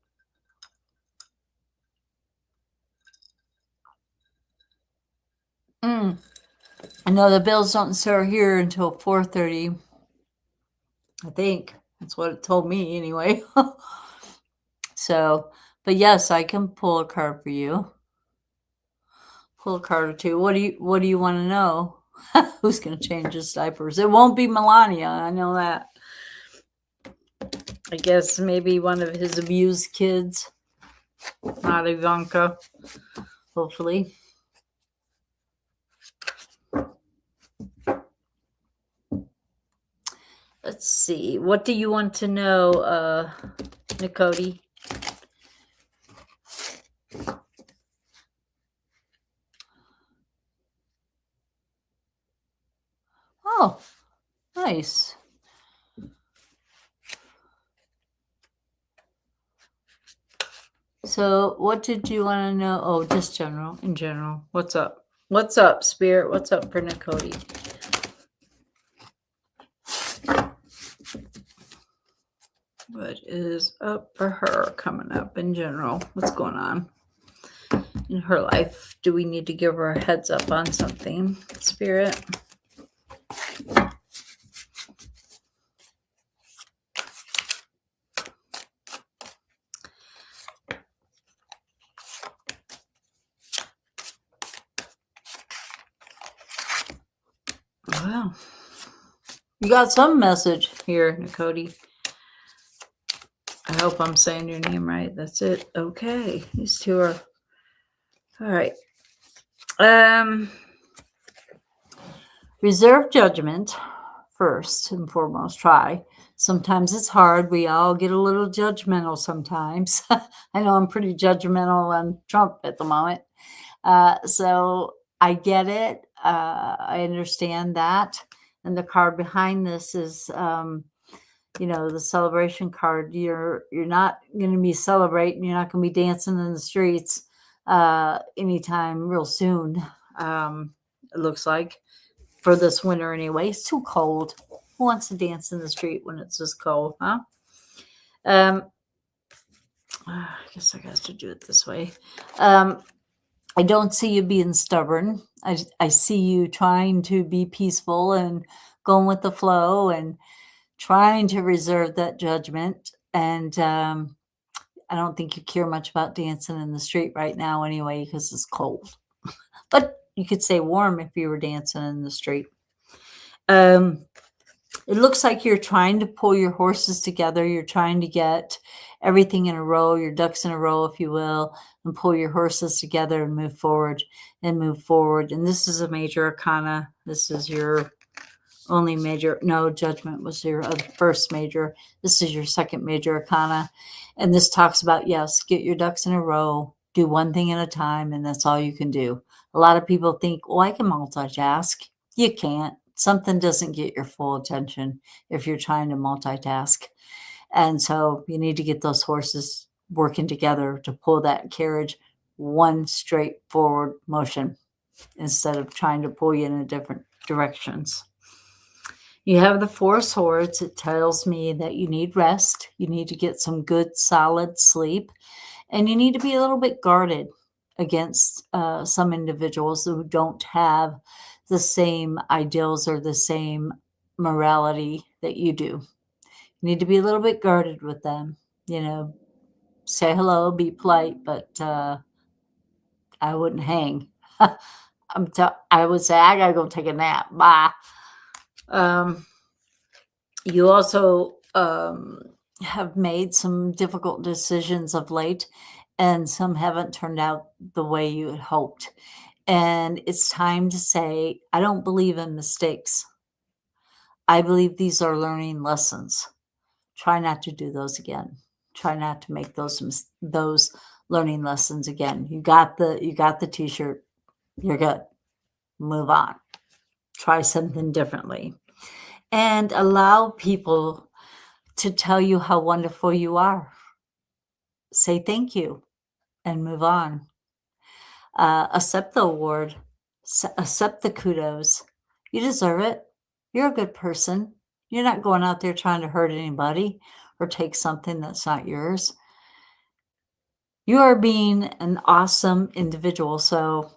I know the bills don't start here until 4:30. I think that's what it told me anyway. So, but yes, I can pull a card for you. Pull a card or two. What do you want to know? Who's going to change his diapers? It won't be Melania. I know that. I guess maybe one of his abused kids. Not Ivanka. Hopefully. Let's see. What do you want to know, Nicody? Oh, nice. So what did you want to know? Oh, just in general. What's up? What's up, Spirit? What's up for Nicody? What is up for her coming up in general? What's going on in her life? Do we need to give her a heads up on something, Spirit? Wow. You got some message here, Nicody. I hope I'm saying your name right. That's it. Okay. These two are all right. Reserve judgment first and foremost. Try. Sometimes it's hard. We all get a little judgmental sometimes. I know I'm pretty judgmental on Trump at the moment. So I get it. I understand that. And the card behind this is, the celebration card. You're not going to be celebrating. You're not going to be dancing in the streets anytime real soon. It looks like for this winter anyway. It's too cold. Who wants to dance in the street when it's this cold, huh? I guess I got to do it this way. I don't see you being stubborn. I see you trying to be peaceful and going with the flow and trying to reserve that judgment. And I don't think you care much about dancing in the street right now anyway, because it's cold. But you could say warm if you were dancing in the street. It looks like you're trying to pull your horses together. You're trying to get everything in a row, your ducks in a row, if you will, and pull your horses together and move forward. And this is a major arcana. This is your only major. No, judgment was your first major. This is your second major arcana. And this talks about, yes, get your ducks in a row, do one thing at a time, and that's all you can do. A lot of people think, oh, I can multitask. You can't. Something doesn't get your full attention if you're trying to multitask. And so you need to get those horses working together to pull that carriage one straightforward motion instead of trying to pull you in different directions. You have the Four of Swords. It tells me that you need rest. You need to get some good, solid sleep. And you need to be a little bit guarded against some individuals who don't have the same ideals or the same morality that you do. You need to be a little bit guarded with them. Say hello, be polite, but I wouldn't hang. I would say, I gotta go take a nap. Bye. You also have made some difficult decisions of late, and some haven't turned out the way you had hoped. And it's time to say, I don't believe in mistakes. I believe these are learning lessons. Try not to do those again. Try not to make those learning lessons again. You got the t-shirt. You're good. Move on. Try something differently. And allow people to tell you how wonderful you are. Say thank you and move on. Accept the award. Accept the kudos. You deserve it. You're a good person. You're not going out there trying to hurt anybody or take something that's not yours. You are being an awesome individual. So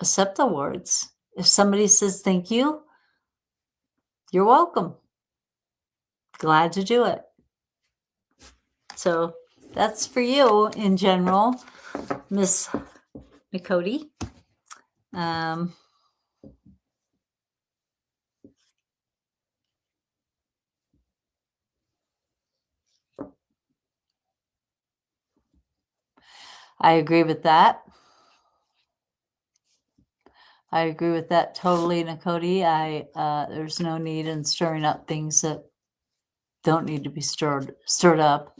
accept the awards. If somebody says thank you, you're welcome. Glad to do it. So that's for you in general, Miss Nicody. I agree with that. I agree with that totally, Nicody. There's no need in stirring up things that don't need to be stirred up.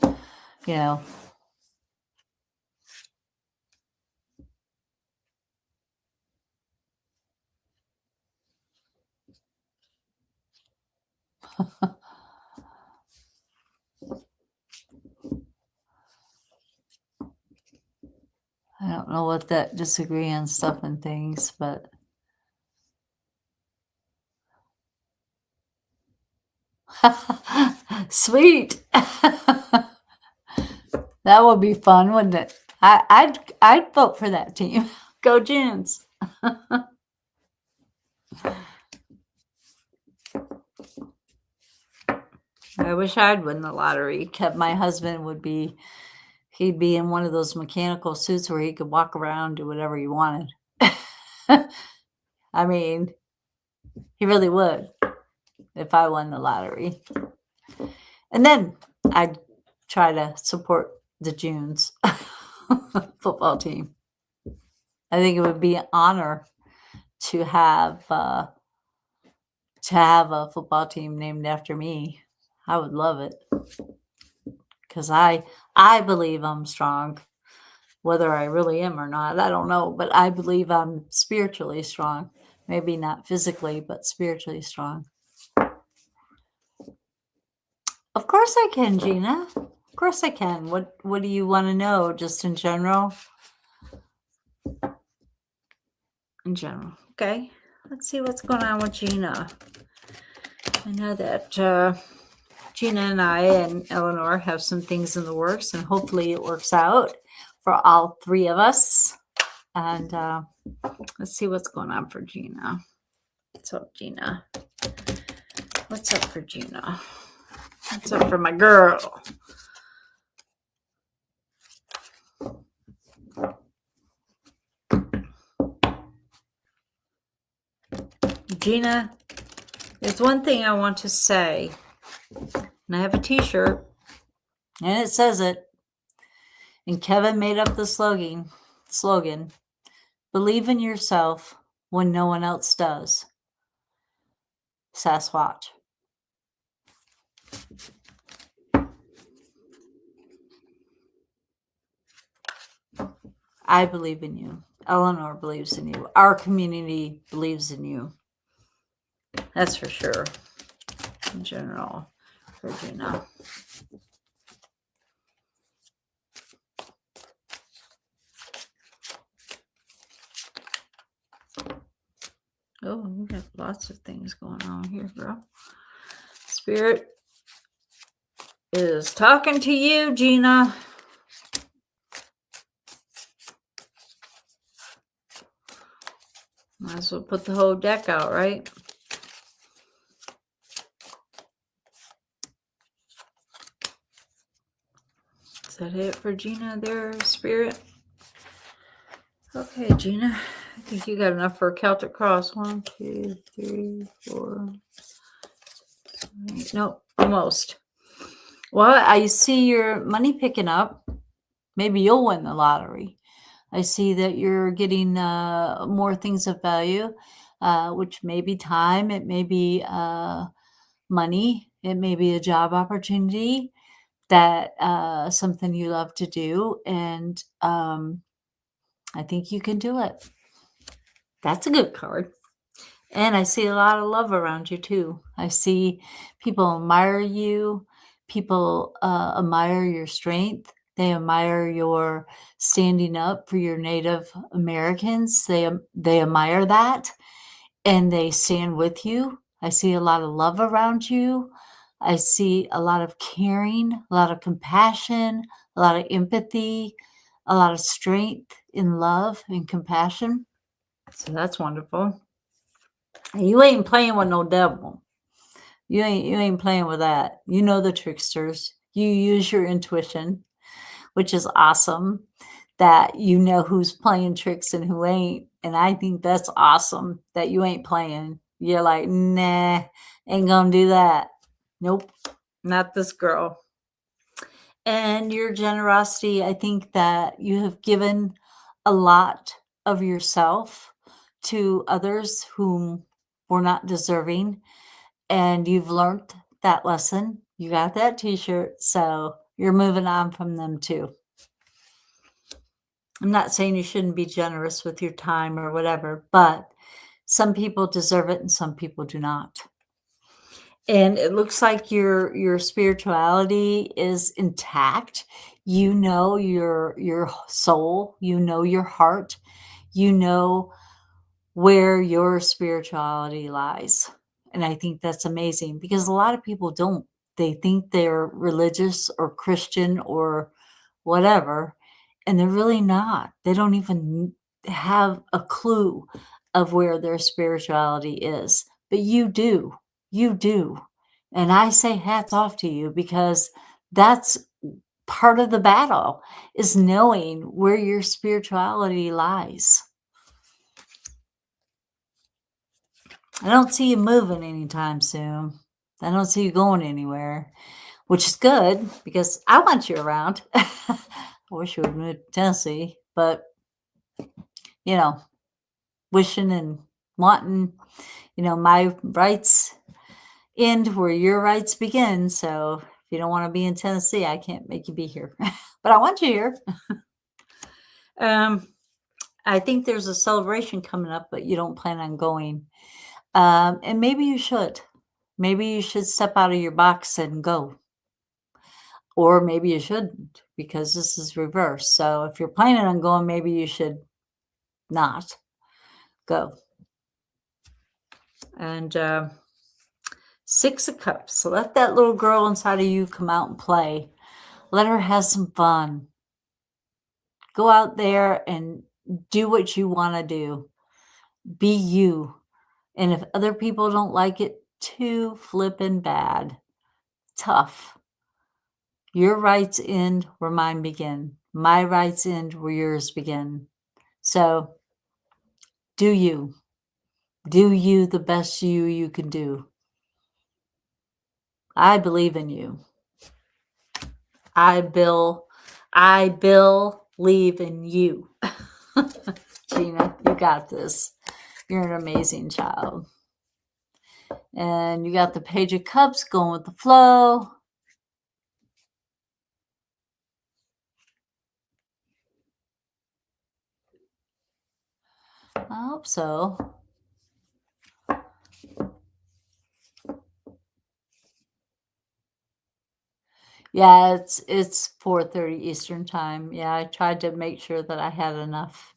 I don't know what that disagree on stuff and things, but sweet. That would be fun, wouldn't it? I'd vote for that team. Go Gins. I wish I'd win the lottery. My husband he'd be in one of those mechanical suits where he could walk around, do whatever he wanted. I mean, he really would if I won the lottery. And then I'd try to support the Junes football team. I think it would be an honor to have a football team named after me. I would love it because I believe I'm strong. Whether I really am or not, I don't know, but I believe I'm spiritually strong. Maybe not physically, but spiritually strong. Of course I can, Gina. Of course I can. What do you want to know, just in general? In general. Okay. Let's see what's going on with Gina. I know that Gina and I and Eleanor have some things in the works, and hopefully it works out for all three of us. And let's see what's going on for Gina. What's up, Gina? What's up for Gina? What's up for my girl? Gina, there's one thing I want to say. And I have a t-shirt, and it says it. And Kevin made up the slogan, believe in yourself when no one else does. Sasquatch. I believe in you. Eleanor believes in you. Our community believes in you. That's for sure. In general, Virginia. Oh, we got lots of things going on here, girl. Spirit is talking to you, Gina. Might as well put the whole deck out, right? that it for Gina there, Spirit? Okay, Gina. I think you got enough for a Celtic cross. 1, 2, 3, 4. Nope, almost. Well, I see your money picking up. Maybe you'll win the lottery. I see that you're getting more things of value, which may be time. It may be money. It may be a job opportunity that something you love to do. And I think you can do it. That's a good card. And I see a lot of love around you too. I see people admire you. People admire your strength. They admire your standing up for your Native Americans. They admire that, and they stand with you. I see a lot of love around you. I see a lot of caring, a lot of compassion, a lot of empathy, a lot of strength in love and compassion. So that's wonderful. And you ain't playing with no devil. You ain't playing with that. You know the tricksters. You use your intuition, which is awesome. That you know who's playing tricks and who ain't. And I think that's awesome that you ain't playing. You're like, nah, ain't gonna do that. Nope, not this girl. And your generosity, I think that you have given a lot of yourself to others whom were not deserving. And you've learned that lesson. You got that t-shirt, so you're moving on from them too. I'm not saying you shouldn't be generous with your time or whatever, but some people deserve it and some people do not. And it looks like your spirituality is intact. You know your soul, you know your heart, you know where your spirituality lies. And I think that's amazing because a lot of people don't. They think they're religious or Christian or whatever, and they're really not. They don't even have a clue of where their spirituality is. But you do. You do. And I say hats off to you because that's part of the battle is knowing where your spirituality lies. I don't see you moving anytime soon. I don't see you going anywhere, which is good because I want you around. I wish you would move to Tennessee, but you know, wishing and wanting, my rights end where your rights begin. So if you don't want to be in Tennessee, I can't make you be here, but I want you here. I think there's a celebration coming up, but you don't plan on going. And maybe you should. Maybe you should step out of your box and go. Or maybe you shouldn't because this is reverse. So if you're planning on going, maybe you should not go. And 6 of Cups. So let that little girl inside of you come out and play. Let her have some fun. Go out there and do what you want to do. Be you. And if other people don't like it, too flippin' bad. Tough. Your rights end where mine begin. My rights end where yours begin. So do you. Do you the best you can do. I believe in you. I believe in you. Gina, you got this. You're an amazing child. And you got the Page of Cups going with the flow. I hope so. Yeah, it's 4:30 Eastern time. Yeah, I tried to make sure that I had enough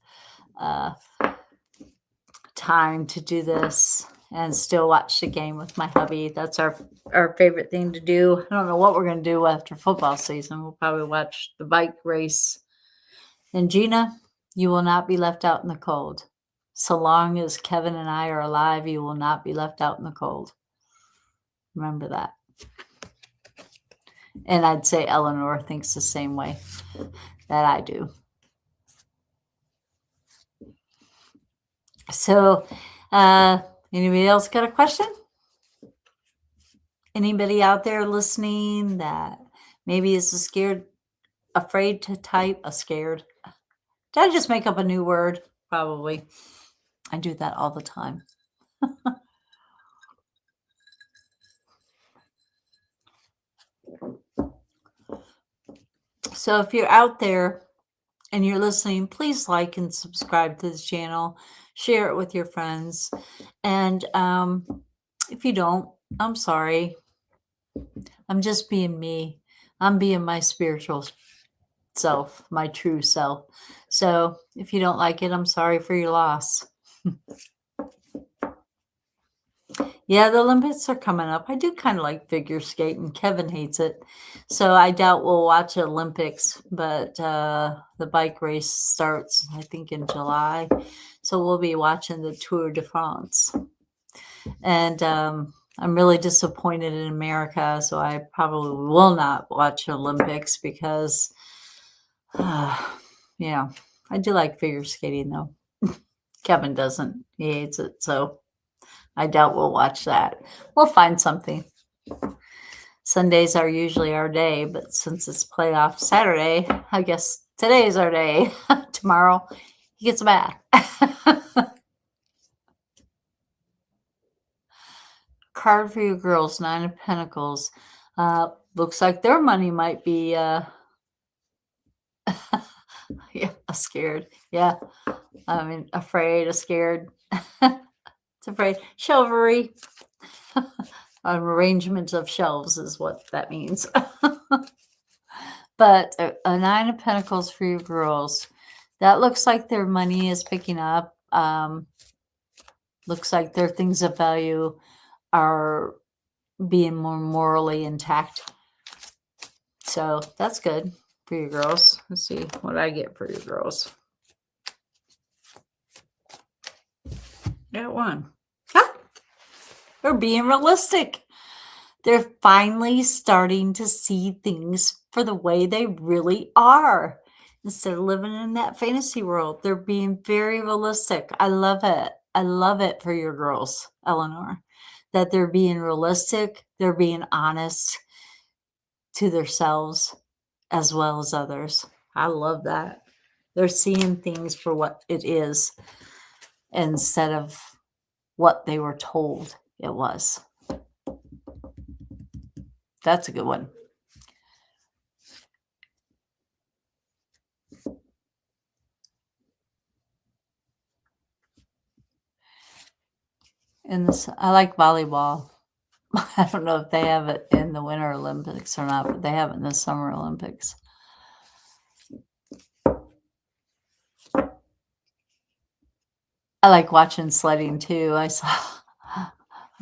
time to do this and still watch the game with my hubby. That's our favorite thing to do. I don't know what we're going to do after football season. We'll probably watch the bike race. And Gina, you will not be left out in the cold. So long as Kevin and I are alive, you will not be left out in the cold. Remember that. And I'd say Eleanor thinks the same way that I do. So, anybody else got a question? Anybody out there listening that maybe is afraid to type a scared? Did I just make up a new word? Probably. I do that all the time. So if you're out there and you're listening, please like and subscribe to this channel. Share it with your friends. And if you don't, I'm sorry. I'm just being me. I'm being my spiritual self, my true self. So if you don't like it, I'm sorry for your loss. Yeah, the Olympics are coming up. I do kind of like figure skating. Kevin hates it. So I doubt we'll watch Olympics, but the bike race starts, I think, in July. So we'll be watching the Tour de France. And I'm really disappointed in America, so I probably will not watch Olympics because, yeah, I do like figure skating, though. Kevin doesn't. He hates it, so I doubt we'll watch that. We'll find something. Sundays are usually our day, but since it's playoff Saturday, I guess today is our day. Tomorrow, he gets back. Card for you girls, 9 of Pentacles. Looks like their money might be yeah, scared. Yeah, I mean, afraid, scared. It's afraid. Chivalry. An arrangement of shelves is what that means. But a 9 of Pentacles for you girls. That looks like their money is picking up. Looks like their things of value are being more morally intact. So that's good for you girls. Let's see what I get for you girls. Got one. They're being realistic. They're finally starting to see things for the way they really are. Instead of living in that fantasy world, they're being very realistic. I love it. I love it for your girls, Eleanor, that they're being realistic. They're being honest to themselves as well as others. I love that. They're seeing things for what it is instead of what they were told it was. That's a good one. And this, I like volleyball. I don't know if they have it in the Winter Olympics or not, but they have it in the Summer Olympics. I like watching sledding too. I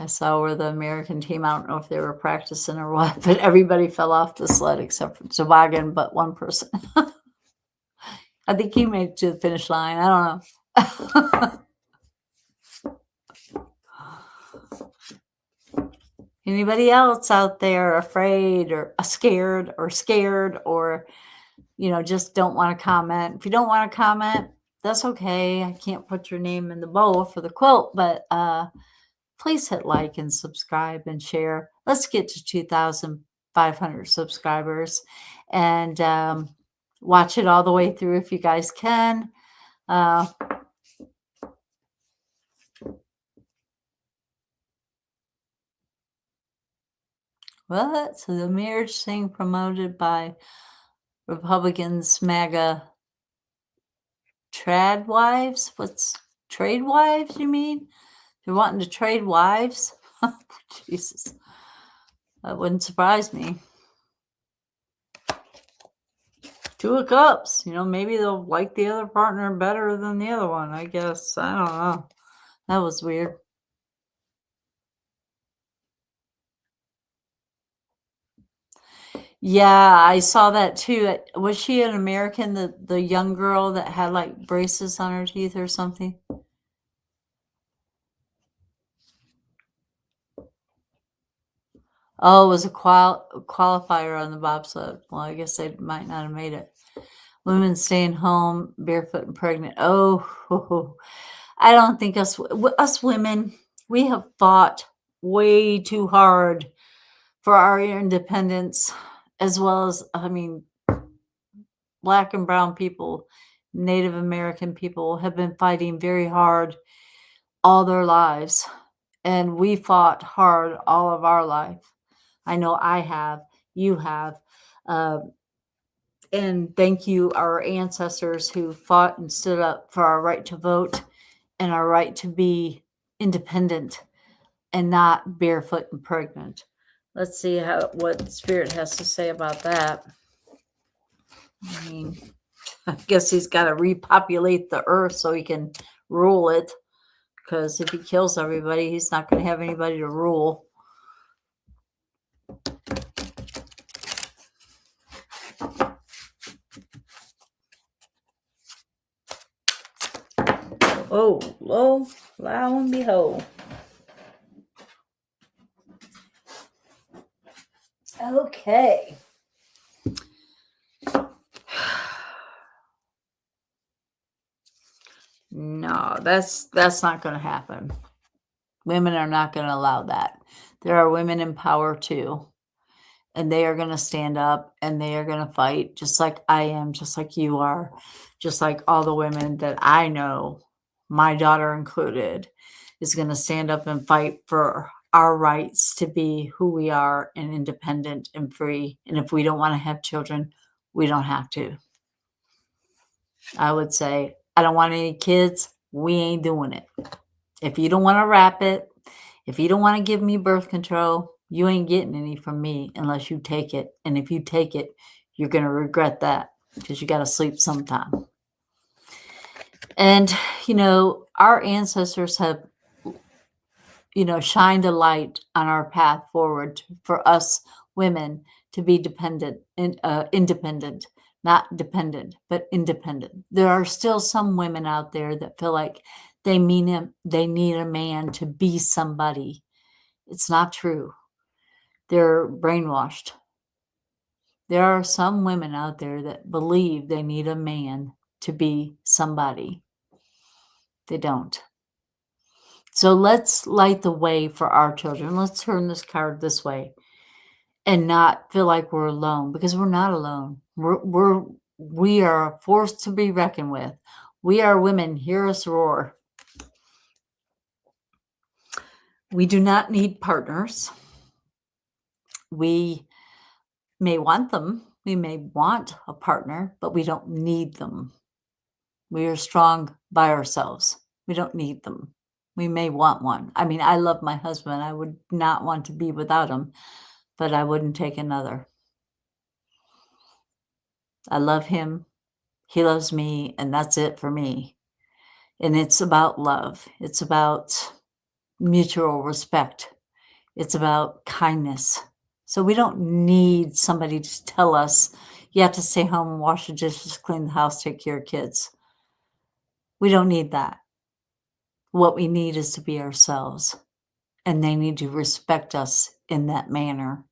saw where the American team, I don't know if they were practicing or what, but everybody fell off the sled except for toboggan, but one person. I think he made it to the finish line. I don't know. Anybody else out there afraid or scared or, just don't want to comment? If you don't want to comment, that's okay. I can't put your name in the bowl for the quilt, but please hit like and subscribe and share. Let's get to 2,500 subscribers and watch it all the way through if you guys can. What? So the marriage thing promoted by Republicans, MAGA trad wives? What's trade wives, you mean? They're wanting to trade wives? Jesus. That wouldn't surprise me. 2 of Cups. Maybe they'll like the other partner better than the other one, I guess. I don't know. That was weird. Yeah, I saw that too. Was she an American, the young girl that had like braces on her teeth or something? Oh, it was a qualifier on the bobsled. Well, I guess they might not have made it. Women staying home, barefoot and pregnant. Oh, I don't think us women, we have fought way too hard for our independence, as well as, I mean, Black and brown people, Native American people have been fighting very hard all their lives, and we fought hard all of our life. I know I have, you have, uh, and thank you, our ancestors who fought and stood up for our right to vote and our right to be independent and not barefoot and pregnant. Let's see what Spirit has to say about that. I mean, I guess he's got to repopulate the earth so he can rule it. Because if he kills everybody, he's not going to have anybody to rule. Oh, lo and behold. Okay. No, that's not going to happen. Women are not going to allow that. There are women in power too, and they are going to stand up and they are going to fight just like I am, just like you are, just like all the women that I know, my daughter included, is going to stand up and fight for our rights to be who we are and independent and free. And if we don't want to have children, we don't have to. I would say, I don't want any kids. We ain't doing it. If you don't want to wrap it, if you don't want to give me birth control, you ain't getting any from me unless you take it. And if you take it, you're going to regret that because you got to sleep sometime. And, our ancestors have, shined a light on our path forward for us women to be independent, not dependent, but independent. There are still some women out there that feel like they need a man to be somebody. It's not true. They're brainwashed. There are some women out there that believe they need a man to be somebody. They don't. So let's light the way for our children. Let's turn this card this way and not feel like we're alone, because we're not alone. We are a force to be reckoned with. We are women. Hear us roar. We do not need partners. We may want them. We may want a partner, but we don't need them. We are strong by ourselves. We don't need them. We may want one. I mean, I love my husband. I would not want to be without him, but I wouldn't take another. I love him. He loves me, and that's it for me. And it's about love. It's about mutual respect. It's about kindness. So we don't need somebody to tell us, you have to stay home and wash the dishes, clean the house, take care of kids. We don't need that. What we need is to be ourselves. And they need to respect us in that manner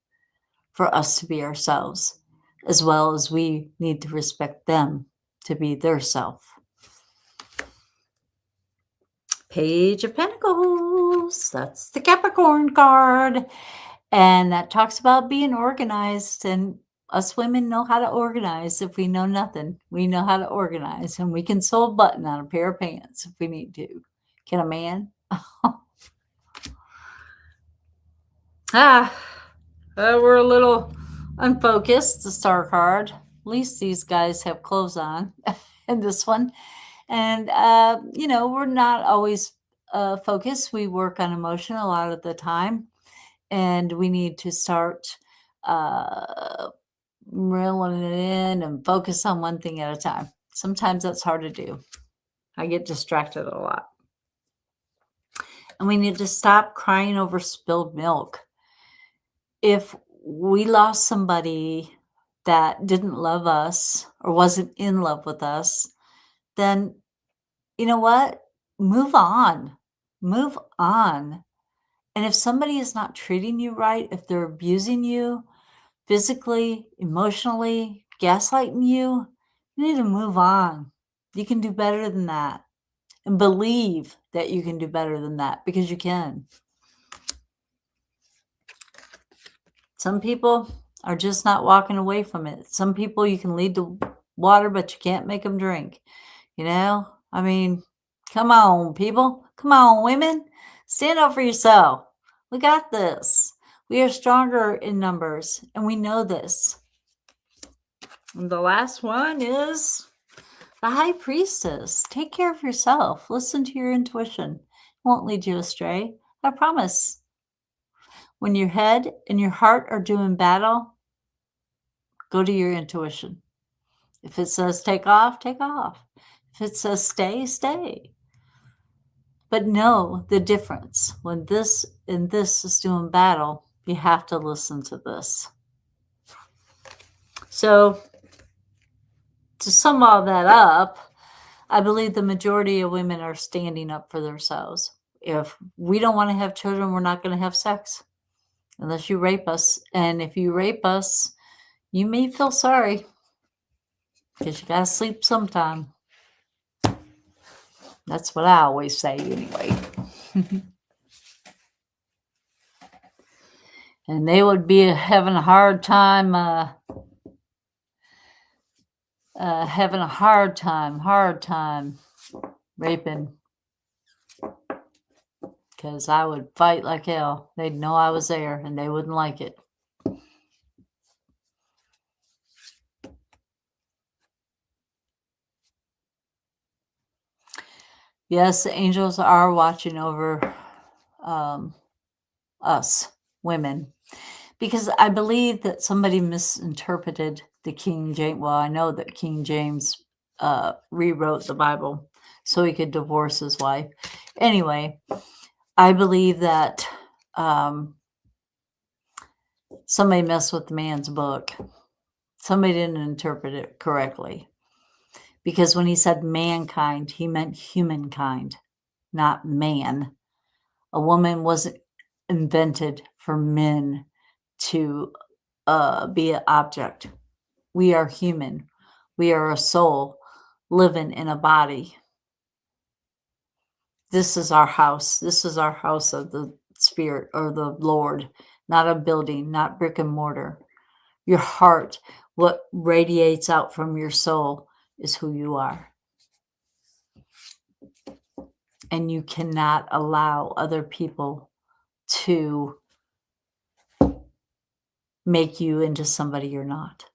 for us to be ourselves, as well as we need to respect them to be their self. Page of Pentacles. That's the Capricorn card. And that talks about being organized. And us women know how to organize. If we know nothing, we know how to organize. And we can sew a button on a pair of pants if we need to. Can a man? We're a little unfocused, the Star card. At least these guys have clothes on in this one. And, we're not always focused. We work on emotion a lot of the time. And we need to start reeling it in and focus on one thing at a time. Sometimes that's hard to do. I get distracted a lot. And we need to stop crying over spilled milk. If we lost somebody that didn't love us or wasn't in love with us, then you know what? Move on. Move on And if somebody is not treating you right, if they're abusing you physically, emotionally, gaslighting you, you need to move on. You can do better than that. And believe that you can do better than that, because you can. Some people are just not walking away from it. Some people you can lead to water, but you can't make them drink. You know? I mean, come on, people. Come on, women. Stand up for yourself. We got this. We are stronger in numbers, and we know this. And the last one is the high priestess. Take care of yourself. Listen to your intuition. It won't lead you astray. I promise. When your head and your heart are doing battle, go to your intuition. If it says take off, take off. If it says stay, stay. But know the difference. When this and this is doing battle, you have to listen to this. So, to sum all that up, I believe the majority of women are standing up for themselves. If we don't want to have children, we're not going to have sex unless you rape us. And if you rape us, you may feel sorry because you got to sleep sometime. That's what I always say anyway. And they would be having a hard time raping, because I would fight like hell. They'd know I was there and they wouldn't like it. Yes, the angels are watching over us women, because I believe that somebody misinterpreted the King James. Well, I know that King James rewrote the Bible so he could divorce his wife. Anyway, I believe that somebody messed with the man's book. Somebody didn't interpret it correctly. Because when he said mankind, he meant humankind, not man. A woman wasn't invented for men to be an object. We are human. We are a soul living in a body. This is our house. This is our house of the Spirit or the Lord, not a building, not brick and mortar. Your heart, what radiates out from your soul, is who you are. And you cannot allow other people to make you into somebody you're not,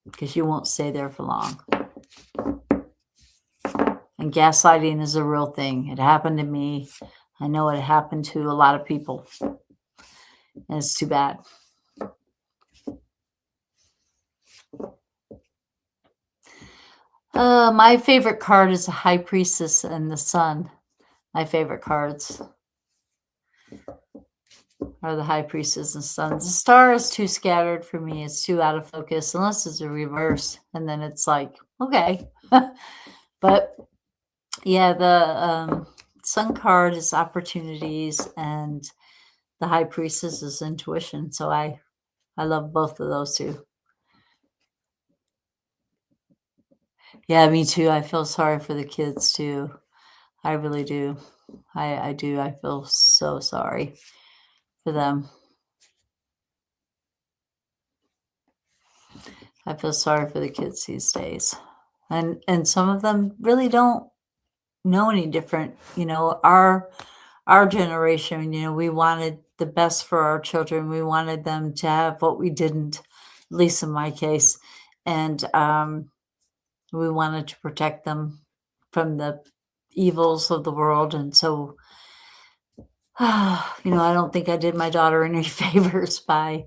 because you won't stay there for long. And gaslighting is a real thing. It happened to me. I know it happened to a lot of people. And it's too bad. My favorite card is the High Priestess and the Sun. My favorite cards are the High Priestess and Sun. The Star is too scattered for me. It's too out of focus, unless it's a reverse. And then it's like, okay. But yeah, the Sun card is opportunities, and the High Priestess is intuition. So I love both of those two. Yeah, me too. I feel sorry for the kids too. I really do. I do. I feel so sorry for them. I feel sorry for the kids these days. And some of them really don't know any different. You know, our generation, you know, we wanted the best for our children. We wanted them to have what we didn't, at least in my case. And we wanted to protect them from the evils of the world. And so, you know, I don't think I did my daughter any favors by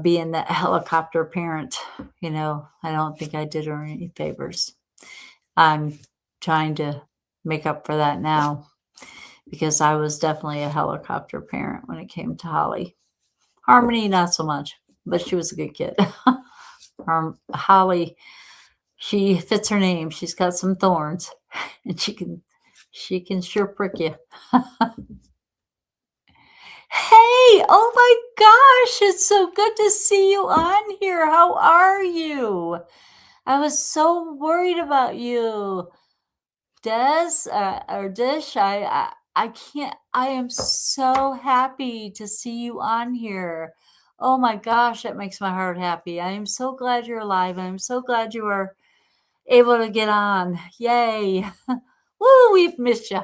being that helicopter parent. You know, I don't think I did her any favors. I'm trying to make up for that now, because I was definitely a helicopter parent when it came to Holly. Harmony, not so much, but she was a good kid. Holly, she fits her name. She's got some thorns, and she can sure prick you. Oh my gosh, it's so good to see you on here. How are you? I was so worried about you. Des, or Dish, I can't, I am so happy to see you on here. Oh my gosh, that makes my heart happy. I am so glad you're alive. I'm so glad you were able to get on. Yay. Woo, we've missed you.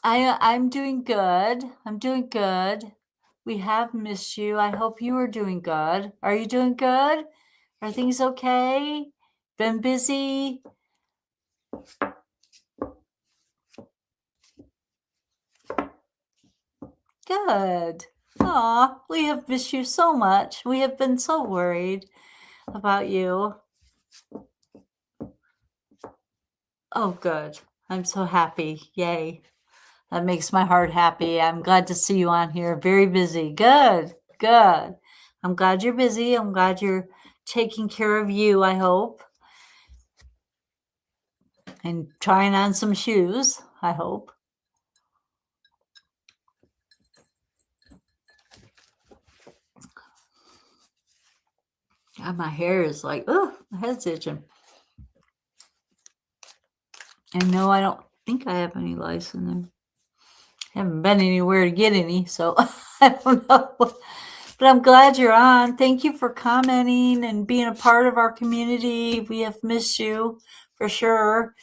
I'm doing good. I'm doing good. We have missed you. I hope you are doing good. Are you doing good? Are things okay? Been busy? Good. Aw, we have missed you so much. We have been so worried about you. Oh, good. I'm so happy. Yay. That makes my heart happy. I'm glad to see you on here. Very busy. Good. Good. I'm glad you're busy. I'm glad you're taking care of you, I hope. And trying on some shoes, I hope. God, my hair is like, oh, my head's itching. And no, I don't think I have any lice in there. Haven't been anywhere to get any, so I don't know. But I'm glad you're on. Thank you for commenting and being a part of our community. We have missed you for sure.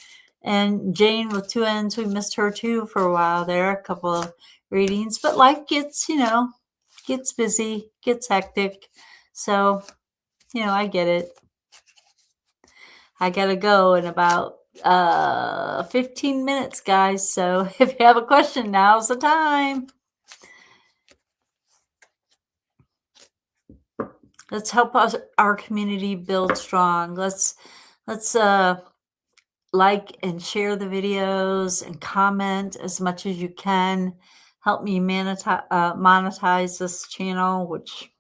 And Jane with 2 N's, we missed her too for a while there, a couple of readings. But life gets, gets busy, gets hectic. So, I get it. I gotta go in about 15 minutes, guys. So if you have a question, now's the time. Let's help our community build strong. Let's like and share the videos and comment as much as you can. Help me monetize this channel, which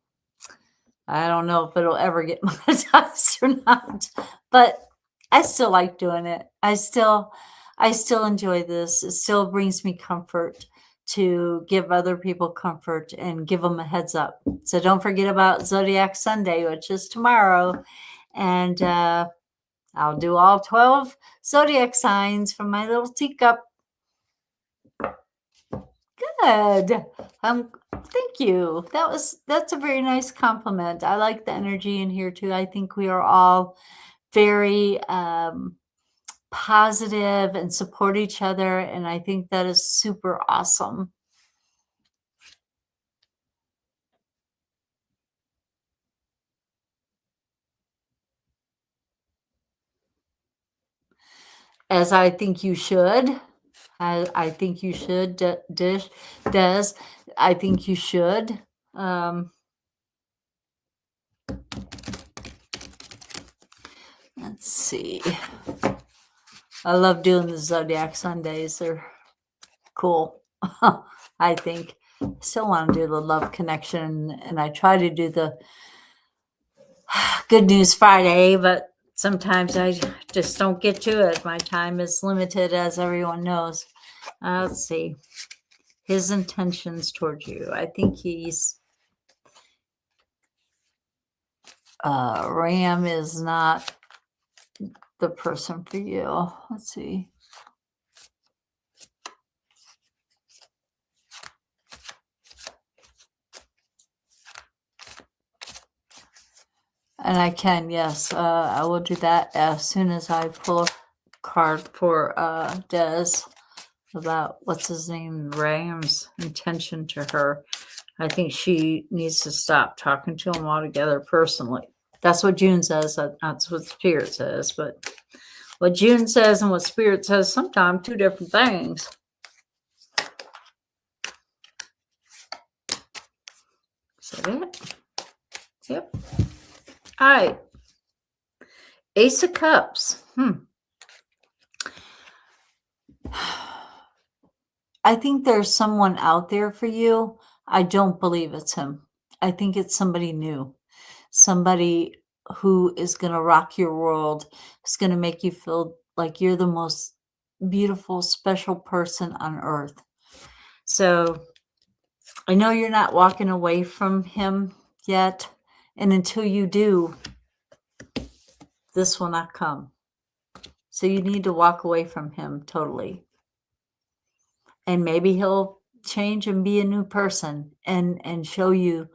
I don't know if it'll ever get monetized or not, but I still like doing it. I still enjoy this. It still brings me comfort to give other people comfort and give them a heads up. So don't forget about Zodiac Sunday, which is tomorrow. And I'll do all 12 zodiac signs from my little teacup. Good. Thank you. That's a very nice compliment. I like the energy in here too. I think we are all very positive and support each other, and I think that is super awesome. As I think you should. I think you should, Des. I think you should. Let's see. I love doing the Zodiac Sundays. They're cool. I think. I still want to do the Love Connection, and I try to do the Good News Friday, but sometimes I just don't get to it. My time is limited, as everyone knows. Let's see. His intentions towards you. I think he's Ram is not the person for you. Let's see. And I can, yes. I will do that as soon as I pull a card for Des about what's his name, Ram's intention to her. I think she needs to stop talking to him altogether personally. That's what June says. That's what Spirit says. But what June says and what Spirit says, sometimes two different things. Is that it? Yep. All right. Ace of Cups. I think there's someone out there for you. I don't believe it's him. I think it's somebody new. Somebody who is going to rock your world. Is going to make you feel like you're the most beautiful, special person on earth. So I know you're not walking away from him yet. And until you do, this will not come. So you need to walk away from him totally. And maybe he'll change and be a new person and show you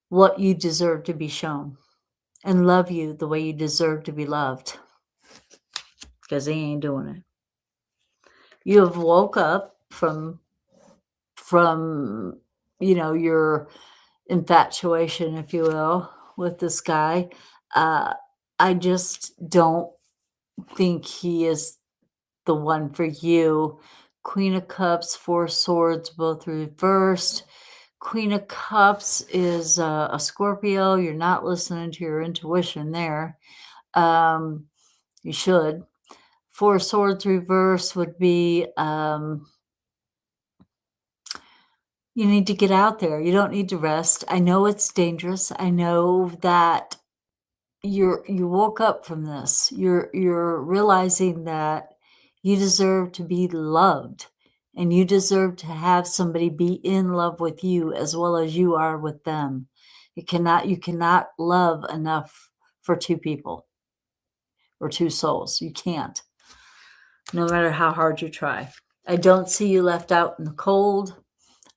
what you deserve to be shown and love you the way you deserve to be loved. Because he ain't doing it. You have woke up from your infatuation, if you will, with this guy. I just don't think he is the one for you. Queen of Cups, Four Swords, both reversed. Queen of Cups is a Scorpio. You're not listening to your intuition there. You should. Four Swords reverse would be you need to get out there. You don't need to rest. I know it's dangerous. I know that you woke up from this. You're realizing that you deserve to be loved and you deserve to have somebody be in love with you as well as you are with them. You cannot love enough for two people or two souls. You can't. No matter how hard you try. I don't see you left out in the cold.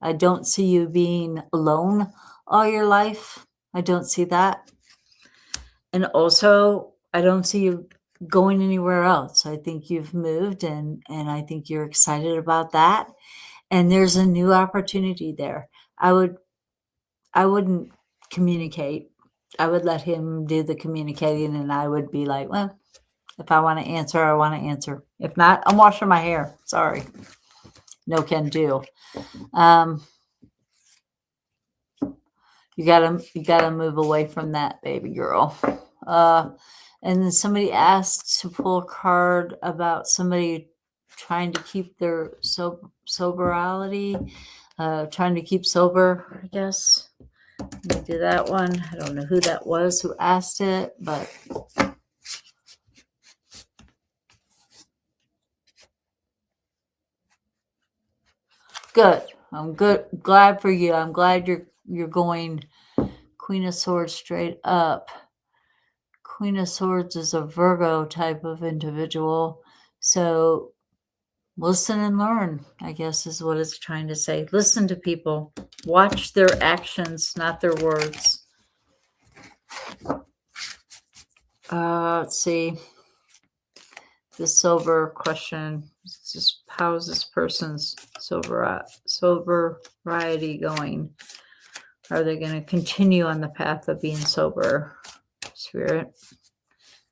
I don't see you being alone all your life. I don't see that. And also, I don't see you going anywhere else. I think you've moved and I think you're excited about that. And there's a new opportunity there. I wouldn't communicate. I would let him do the communicating and I would be like, well, if I want to answer, I want to answer. If not, I'm washing my hair. Sorry. No can do. You gotta move away from that, baby girl. And then somebody asked to pull a card about somebody trying to keep their sobriety, trying to keep sober, I guess. Let me do that one. I don't know who that was who asked it, but good. I'm good. Glad for you. I'm glad you're going Queen of Swords straight up. Queen of Swords is a Virgo type of individual. So listen and learn, I guess is what it's trying to say. Listen to people. Watch their actions, not their words. Let's see. The sober question. Just how's this person's sobriety going? Are they going to continue on the path of being sober? Spirit.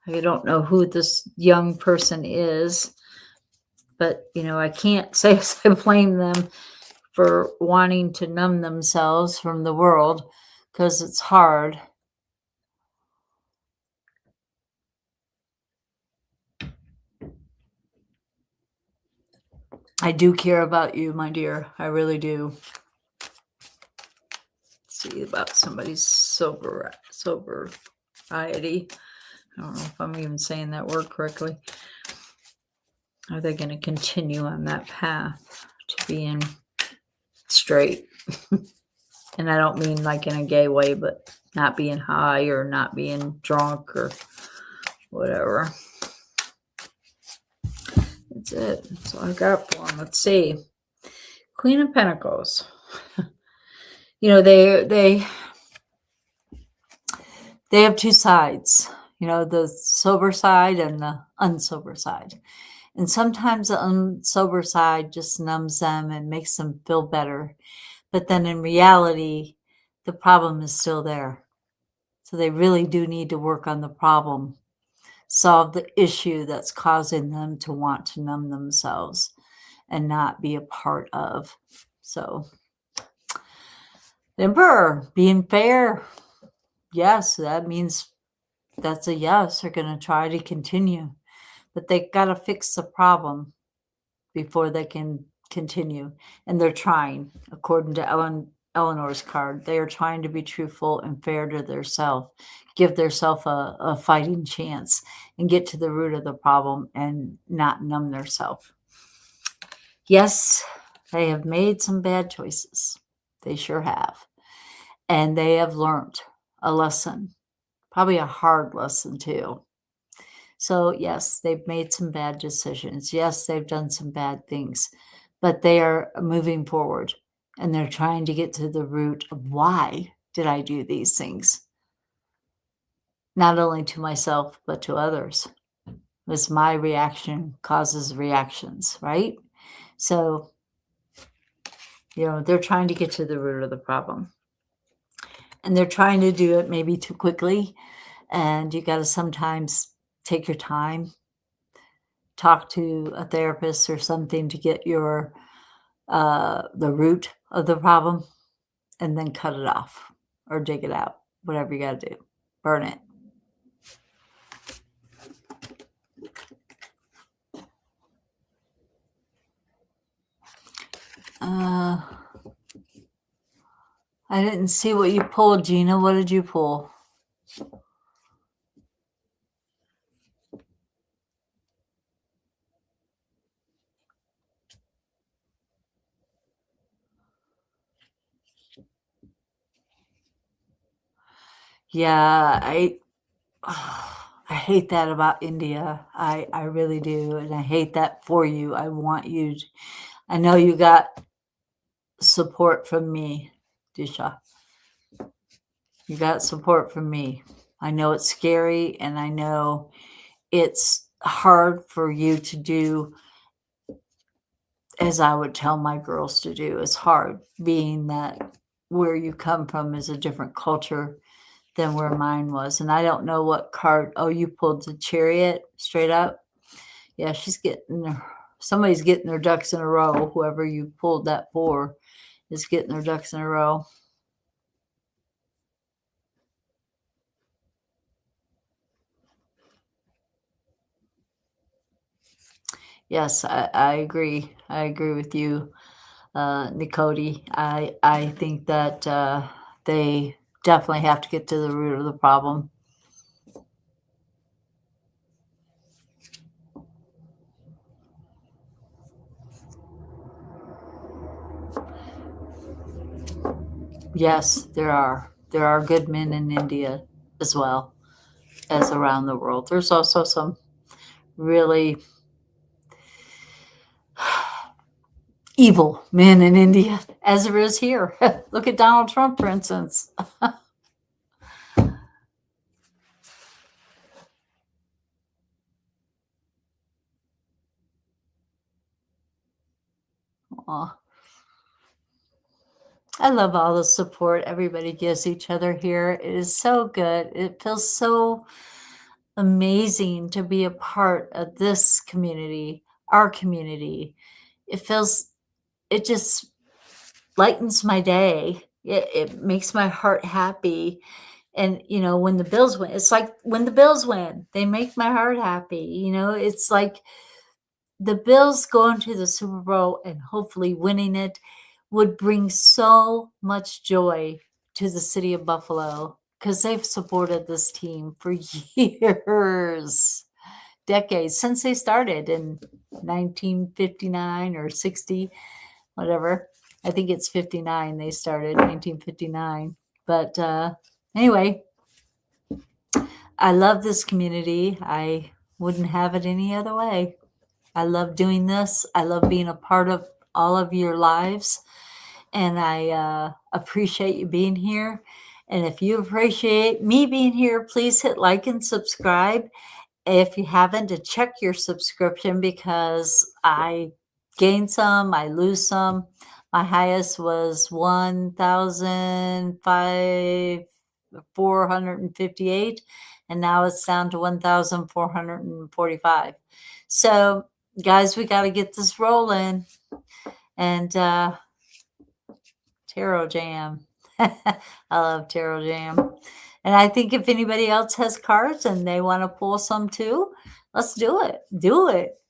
I don't know who this young person is, but I can't say I blame them for wanting to numb themselves from the world because it's hard. I do care about you, my dear. I really do. Let's see about somebody's sobriety. I don't know if I'm even saying that word correctly. Are they going to continue on that path to being straight? And I don't mean like in a gay way, but not being high or not being drunk or whatever. That's it. That's all I got for them. Let's see. Queen of Pentacles. They have two sides. The sober side and the unsober side. And sometimes the unsober side just numbs them and makes them feel better. But then in reality, the problem is still there. So they really do need to work on the problem, solve the issue that's causing them to want to numb themselves and not be a part of. So, the Emperor, being fair. Yes, that means that's a yes. They're going to try to continue. But they got to fix the problem before they can continue. And they're trying, according to Eleanor's card. They are trying to be truthful and fair to themselves, give themselves a fighting chance and get to the root of the problem and not numb themselves. Yes, They have made some bad choices. They sure have. And they have learned a lesson, probably a hard lesson too. So, yes, they've made some bad decisions. Yes, they've done some bad things, but they are moving forward and they're trying to get to the root of why did I do these things? Not only to myself, but to others. Because my reaction causes reactions, right? So, they're trying to get to the root of the problem. And they're trying to do it maybe too quickly. And you got to sometimes take your time, talk to a therapist or something to get the root of the problem, and then cut it off or dig it out, whatever you got to do. Burn it. I didn't see what you pulled, Gina. What did you pull? Yeah, I hate that about India. I really do, and I hate that for you. I know you got support from me, Disha. You got support from me. I know it's scary, and I know it's hard for you to do as I would tell my girls to do. It's hard being that where you come from is a different culture than where mine was. And I don't know what card. Oh, you pulled the Chariot straight up. Yeah, somebody's getting their ducks in a row. Whoever you pulled that for is getting their ducks in a row. Yes, I agree. I agree with you, Nicody. I think that they definitely have to get to the root of the problem. Yes, there are. There are good men in India as well as around the world. There's also some really evil men in India, as there is here. Look at Donald Trump, for instance. Aw. I love all the support everybody gives each other here. It is so good. It feels so amazing to be a part of this community, our community. It just lightens my day. It makes my heart happy. And, when the Bills win, it's like when the Bills win, they make my heart happy. It's like the Bills going to the Super Bowl and hopefully winning it would bring so much joy to the city of Buffalo because they've supported this team for years, decades, since they started in 1959 or 60, whatever. I think it's 59 they started, 1959. But anyway, I love this community. I wouldn't have it any other way. I love doing this. I love being a part of all of your lives. And I appreciate you being here. And if you appreciate me being here, please hit like and subscribe. If you haven't, to check your subscription because I gain some, I lose some. My highest was 1,458, and now it's down to 1,445. So, guys, we got to get this rolling. And Tarot Jam. I love Tarot Jam. And I think if anybody else has cards and they want to pull some too, let's do it. Do it.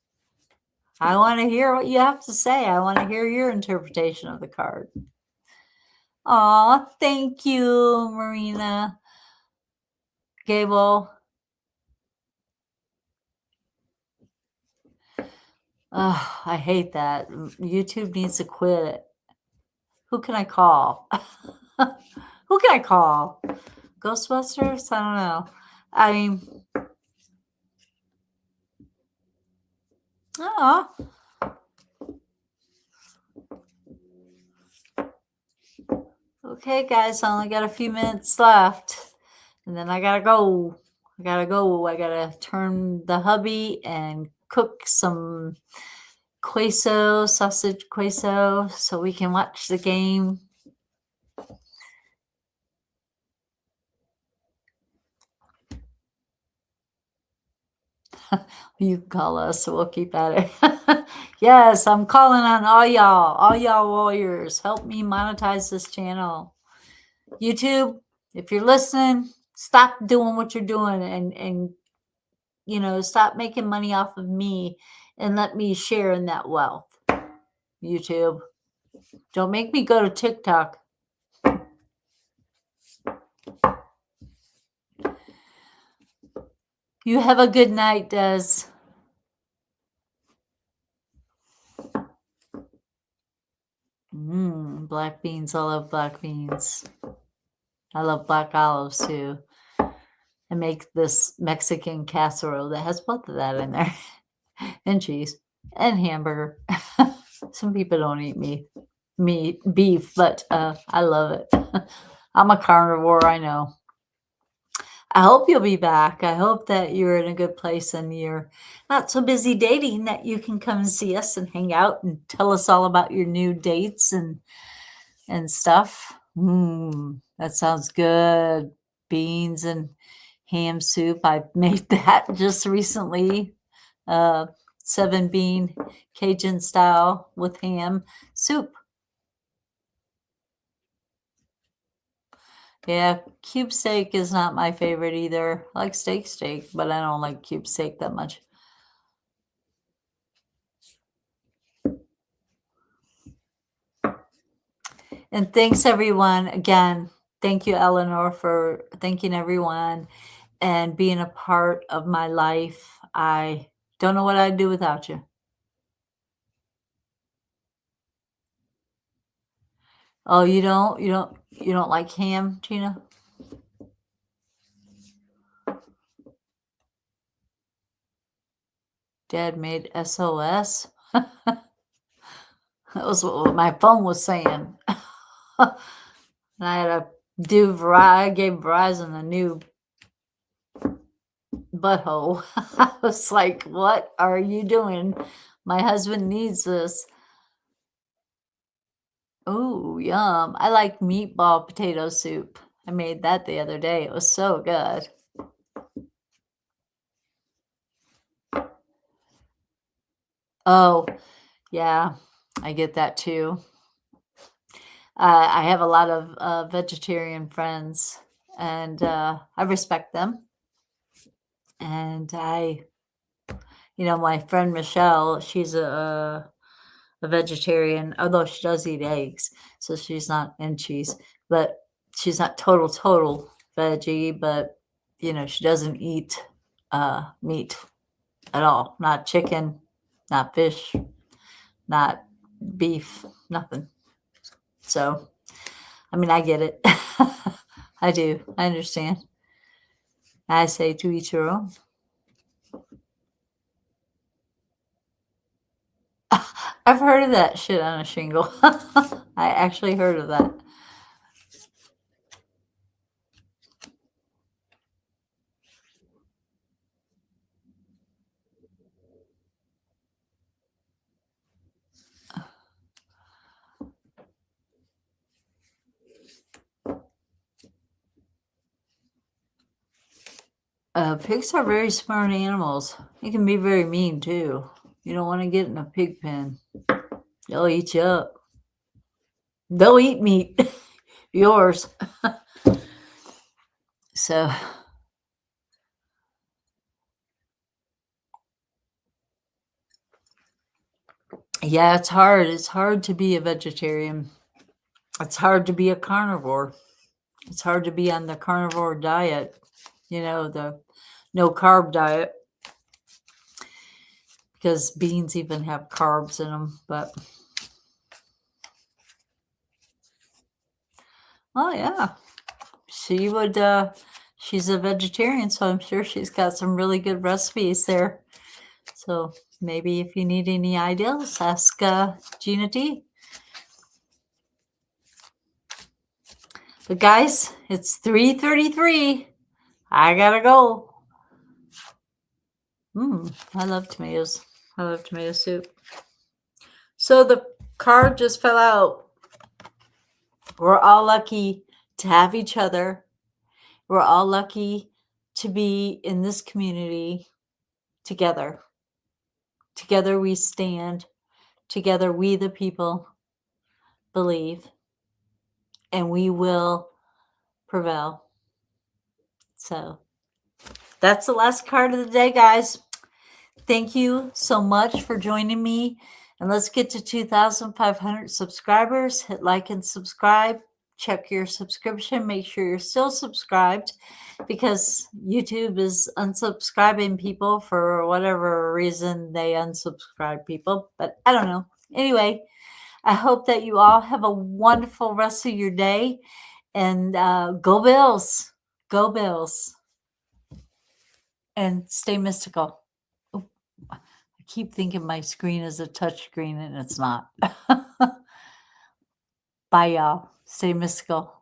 I want to hear what you have to say. I want to hear your interpretation of the card. Aw, thank you, Marina. Gable. I hate that. YouTube needs to quit it. Who can I call? Who can I call? Ghostbusters? I don't know. I mean, oh, okay, guys. I only got a few minutes left, and then I gotta go. I gotta go. I gotta turn the hubby and cook some queso, sausage queso, so we can watch the game. You can call us, so we'll keep at it. Yes, I'm calling on all y'all warriors. Help me monetize this channel. YouTube, if you're listening, stop doing what you're doing and stop making money off of me and let me share in that wealth. YouTube, don't make me go to TikTok. You have a good night, Des. Black beans. I love black beans. I love black olives too. I make this Mexican casserole that has both of that in there and cheese and hamburger. Some people don't eat beef, but I love it. I'm a carnivore, I know. I hope you'll be back. I hope that you're in a good place and you're not so busy dating that you can come and see us and hang out and tell us all about your new dates and stuff. That sounds good. Beans and ham soup. I made that just recently. 7-bean Cajun style with ham soup. Yeah, cube steak is not my favorite either. I like steak, but I don't like cube steak that much. And thanks everyone. Again, thank you, Eleanor, for thanking everyone and being a part of my life. I don't know what I'd do without you. Oh, you don't like ham, Gina? Dad made SOS. That was what my phone was saying. And I had to do I gave Verizon a new butthole. I was like, what are you doing? My husband needs this. Oh, yum. I like meatball potato soup. I made that the other day. It was so good. Oh, yeah, I get that too. I have a lot of vegetarian friends, and I respect them. And my friend Michelle, she's a vegetarian, although she does eat eggs, so she's not and cheese, but she's not total veggie. But she doesn't eat meat at all, not chicken, not fish, not beef, nothing. So, I mean, I get it. I do. I understand. I say to each your own. I've heard of that shit on a shingle. I actually heard of that. Pigs are very smart animals. They can be very mean too. You don't want to get in a pig pen. They'll eat you up. They'll eat meat. Yours. So, yeah, it's hard. It's hard to be a vegetarian. It's hard to be a carnivore. It's hard to be on the carnivore diet, the no carb diet. because beans even have carbs in them. But oh yeah, she would. She's a vegetarian, so I'm sure she's got some really good recipes there. So maybe if you need any ideas, ask Gina D. But guys, it's 3:33. I gotta go. I love tomatoes. I love tomato soup. So the card just fell out. We're all lucky to have each other. We're all lucky to be in this community together. Together we stand. Together we, the people, believe. And we will prevail. So that's the last card of the day, guys. Thank you so much for joining me. And let's get to 2,500 subscribers. Hit like and subscribe. Check your subscription. Make sure you're still subscribed, because YouTube is unsubscribing people for whatever reason. They unsubscribe people, but I don't know. Anyway, I hope that you all have a wonderful rest of your day. And go Bills. Go Bills. And stay mystical. Oh, I keep thinking my screen is a touch screen, and it's not. Bye, y'all. Stay mystical.